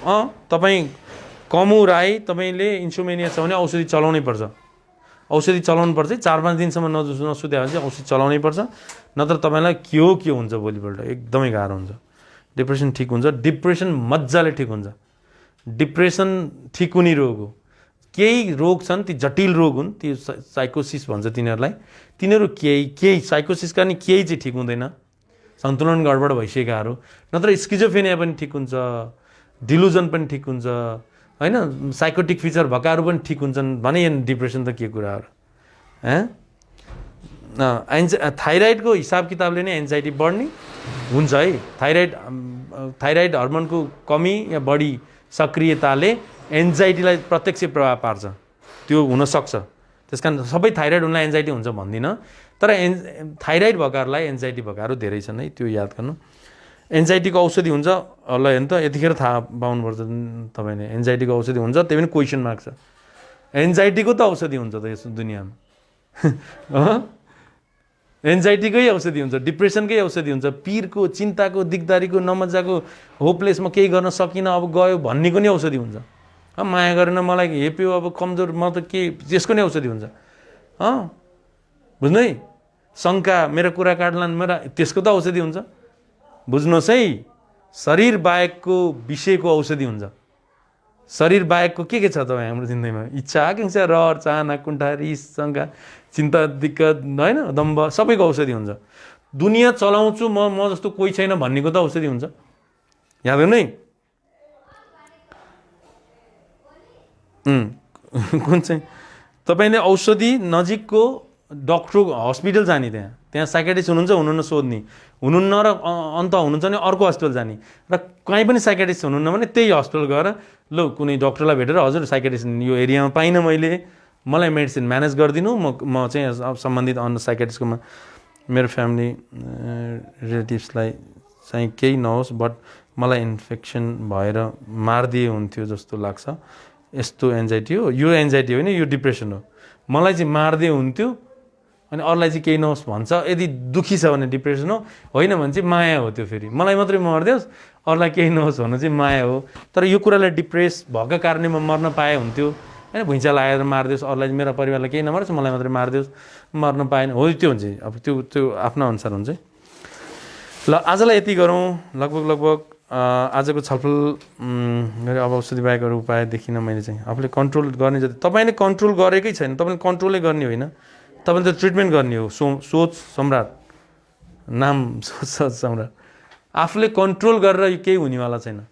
तपाईँ कमु राई, तपाईँले इन्सोमेनिया छ भने औषधि चलाउनै पर्छ। औषधि चलाउनु पर्छ, 4-5 दिनसम्म नसुत्यो भने चाहिँ औषधि चलाउनै पर्छ, नत्र तपाईँलाई के हुन्छ भोलिपल्ट एकदमै गाह्रो हुन्छ। डिप्रेसन ठिक हुन्छ, डिप्रेसन मजाले ठिक हुन्छ। डिप्रेसन ठिक हुने रोग हो। केही रोग छन् ती जटिल रोग हुन्, ती साइकोसिस भन्छ तिनीहरूलाई। तिनीहरू केही साइकोसिसका नि केही चाहिँ ठिक हुँदैन, सन्तुलन गडबड भइसकेकाहरू। नत्र स्किजोफ्रेनिया पनि ठिक हुन्छ, डिलुजन पनि ठिक हुन्छ होइन, साइकोटिक फिचर भएकाहरू पनि ठिक हुन्छन् भने डिप्रेसन त के कुराहरू। थाइराइडको हिसाब किताबले नै एन्जाइटी बढ्ने हुन्छ है। थाइराइड हर्मोनको कमी या बढी सक्रियताले एन्जाइटीलाई प्रत्यक्ष प्रभाव पार्छ, त्यो हुनसक्छ। त्यस कारण सबै थाइराइड उनलाई एन्जाइटी हुन्छ भन्दिनँ, तर थाइराइड भएकाहरूलाई एन्जाइटी भएकाहरू धेरै छन् है, त्यो याद गर्नु। एन्जाइटीको औषधि हुन्छ ल हेर्नु त, यतिखेर थाहा पाउनुपर्छ तपाईँले एन्जाइटीको औषधि हुन्छ, त्यही पनि क्वेसन मार्क छ। एन्जाइटीको त औषधि हुन्छ त यस दुनियाँमा एन्जाइटीकै औषधि हुन्छ, डिप्रेसनकै औषधि हुन्छ, पिरको, चिन्ताको, दिगदारीको, नमजाको, होपलेसमा केही गर्न सकिनँ अब गयो भन्नेको नि औषधि हुन्छ। माया गरेन मलाई हेप्यो अब कमजोर म त के, त्यसको नै औषधि हुन्छ। बुझ्नु है, शङ्का मेरो कुरा काट्लान् मेरा, त्यसको त औषधि हुन्छ। बुझ्नुहोस् है, शरीर बाहेकको विषयको औषधि हुन्छ। शरीर बाहेकको के छ तपाईँ हाम्रो जिन्दगीमा? इच्छा, आकाङ्क्षा, रहर, चाहना, कुण्ठा, रिस, शङ्का, चिन्ता, दिक्कत होइन, दम्भ, सबैको औषधि हुन्छ। दुनियाँ चलाउँछु म जस्तो कोही छैन भन्नेको त औषधि हुन्छ। याद गर्नु है, कुन चाहिँ तपाईँले औषधि नजिकको डक्टर हस्पिटल जाने, त्यहाँ साइकेट्रिस्ट हुनुहुन्छ हुनुहुन्न सोध्ने, हुनुहुन्न र अन्त हुनुहुन्छ भने अर्को हस्पिटल जाने, र कहीँ पनि साइकेट्रिस्ट हुनुहुन्न भने त्यही हस्पिटल गएर ल कुनै डक्टरलाई भेटेर हजुर साइकेट्रिस्ट यो एरियामा पाइनँ मलाई मेडिसिन म्यानेज गरिदिनु, म चाहिँ सम्बन्धित अन्य साइकेट्रिस्टकोमा, मेरो फ्यामिली रिलेटिभ्सलाई चाहिँ केही नहोस् बट मलाई इन्फेक्सन भएर मारिदिए हुन्थ्यो जस्तो लाग्छ, यस्तो एन्जाइटी हो, यो एन्जाइटी होइन, यो डिप्रेसन हो, मलाई चाहिँ मार्दै हुन्थ्यो अनि अरूलाई चाहिँ केही नहोस् भन्छ। यदि दुःखी छ भने डिप्रेसन हो, होइन भने चाहिँ माया हो। त्यो फेरि मलाई मात्रै मरिदियोस्, अरूलाई केही नहोस् भन्नु चाहिँ माया हो। तर यो कुरालाई डिप्रेस भएको कारणले म मर्न पाएँ हुन्थ्यो होइन, भुइँचा लागेर मारिदियोस्, अरूलाई मेरो परिवारलाई केही नमरोस्, मलाई मात्रै मारिदियोस्, मर्न पाएन हो, त्यो हुन्छ। अब त्यो आफ्नो अनुसार हुन्छ। ल आजलाई यति गरौँ। लगभग आजको छलफल मेरो अब औषधि बाहेक अरू उपाय देखिनँ मैले चाहिँ। आफूले कन्ट्रोल गर्ने जति तपाईँले कन्ट्रोल गरेकै छैन, तपाईँले कन्ट्रोलै गर्ने होइन, तपाईँले त ट्रिटमेन्ट गर्ने हो। सोच सम्राट, नाम सोच सम्राट। आफूले कन्ट्रोल गरेर केही हुनेवाला छैन,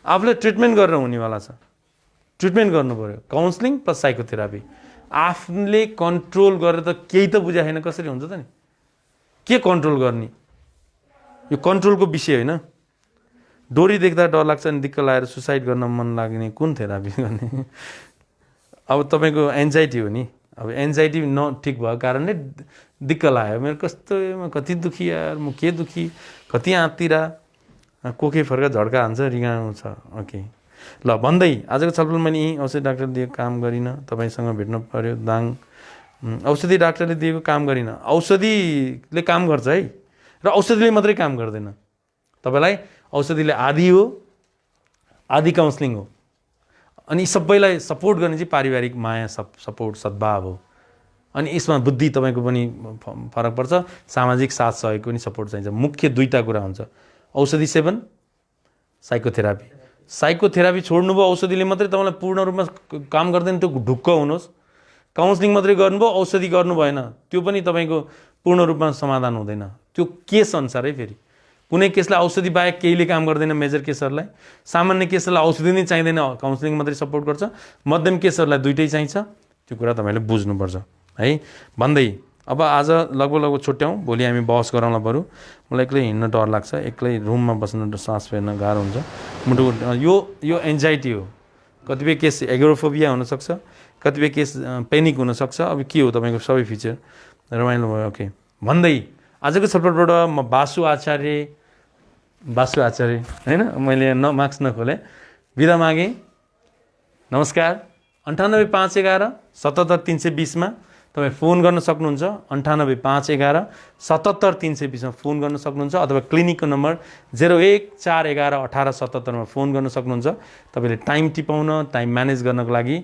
आफूले ट्रिटमेन्ट गरेर हुनेवाला छ। ट्रिटमेन्ट गर्नु पऱ्यो, काउन्सिलिङ प्लस साइकोथेरापी। आफूले कन्ट्रोल गरेर त केही त बुझाएको छैन, कसरी हुन्छ त नि? के कन्ट्रोल गर्ने? यो कन्ट्रोलको विषय होइन। डोरी देख्दा डर लाग्छ अनि दिक्क लागेर सुसाइड गर्न मन लाग्ने कुन थेरापी गर्ने? अब तपाईँको एन्जाइटी हो नि, अब एन्जाइटी ठिक भएको कारणले दिक्क लाग्यो, मेरो कस्तो कति दुःखी यार, म के दुःखी, कति आँततिर कोके फर्का झड्का हान्छ, रिगाउँ छ। ओके ल भन्दै आजको छलफल मैले यहीँ औषधि डाक्टरले दिएको काम गरिनँ, तपाईँसँग भेट्नु पऱ्यो। दाङ औषधि डाक्टरले दिएको काम गरिनँ। औषधिले काम गर्छ है, र औषधिले मात्रै काम गर्दैन। तपाईँलाई औषधिले आदि हो, आदि काउन्सिलिङ हो। अनि सबैलाई सपोर्ट गर्ने चाहिँ पारिवारिक माया, सपोर्ट, सद्भाव हो। अनि यसमा बुद्धि तपाईँको पनि फरक पर्छ, सामाजिक साथ सहयोग पनि सपोर्ट चाहिन्छ। मुख्य दुईवटा कुरा हुन्छ, औषधि सेवन, साइकोथेरापी। साइकोथेरापी छोड्नुभयो, औषधिले मात्रै तपाईँलाई पूर्ण रूपमा काम गर्दैन, त्यो ढुक्क हुनुहोस्। काउन्सिलिङ मात्रै गर्नुभयो, औषधि गर्नु भएन, त्यो पनि तपाईँको पूर्ण रूपमा समाधान हुँदैन। त्यो केस अनुसारै, फेरि कुनै केसलाई औषधि बाहेक केहीले काम गर्दैन। मेजर केसहरूलाई, सामान्य केसहरूलाई औषधि नै चाहिँदैन, काउन्सिलिङ मात्रै सपोर्ट गर्छ। मध्यम केसहरूलाई दुइटै चाहिन्छ, त्यो कुरा तपाईँले बुझ्नुपर्छ है। भन्दै अब आज लगभग छुट्याउँ, भोलि हामी बहस गराउँला बरु। मलाई एक्लै हिँड्न डर लाग्छ, एक्लै रुममा बस्न सास फेर्न गाह्रो हुन्छ, मुटु। यो एन्जाइटी हो। कतिपय केस एगोरोफोबिया हुनसक्छ, कतिपय केस पेनिक हुनसक्छ। अब के हो तपाईँको सबै फिचर रमाइलो भयो। ओके भन्दै आजको छलफलबाट म बासु आचार्य होइन, मैले मार्क्स नखोलेँ, बिदा मागेँ। नमस्कार। 98 511 77 320 तपाईँ फोन गर्न सक्नुहुन्छ। 98 511 77 320 फोन गर्न सक्नुहुन्छ, अथवा क्लिनिकको नम्बर 01 411 18 77 फोन गर्न सक्नुहुन्छ। तपाईँले टाइम टिपाउन, टाइम म्यानेज गर्नको लागि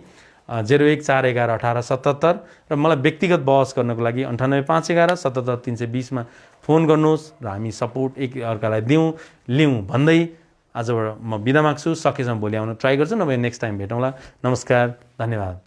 01 411 18 77 र मलाई व्यक्तिगत बहस गर्नको लागि 98 511 77 320 फोन गर्नुहोस् र हामी सपोर्ट एक अर्कालाई लिउँ भन्दै आजबाट म बिदा माग्छु। सकेसम्म भोलि आउन ट्राई गर्छु, नभए नेक्स्ट टाइम भेटौँला। नमस्कार, धन्यवाद।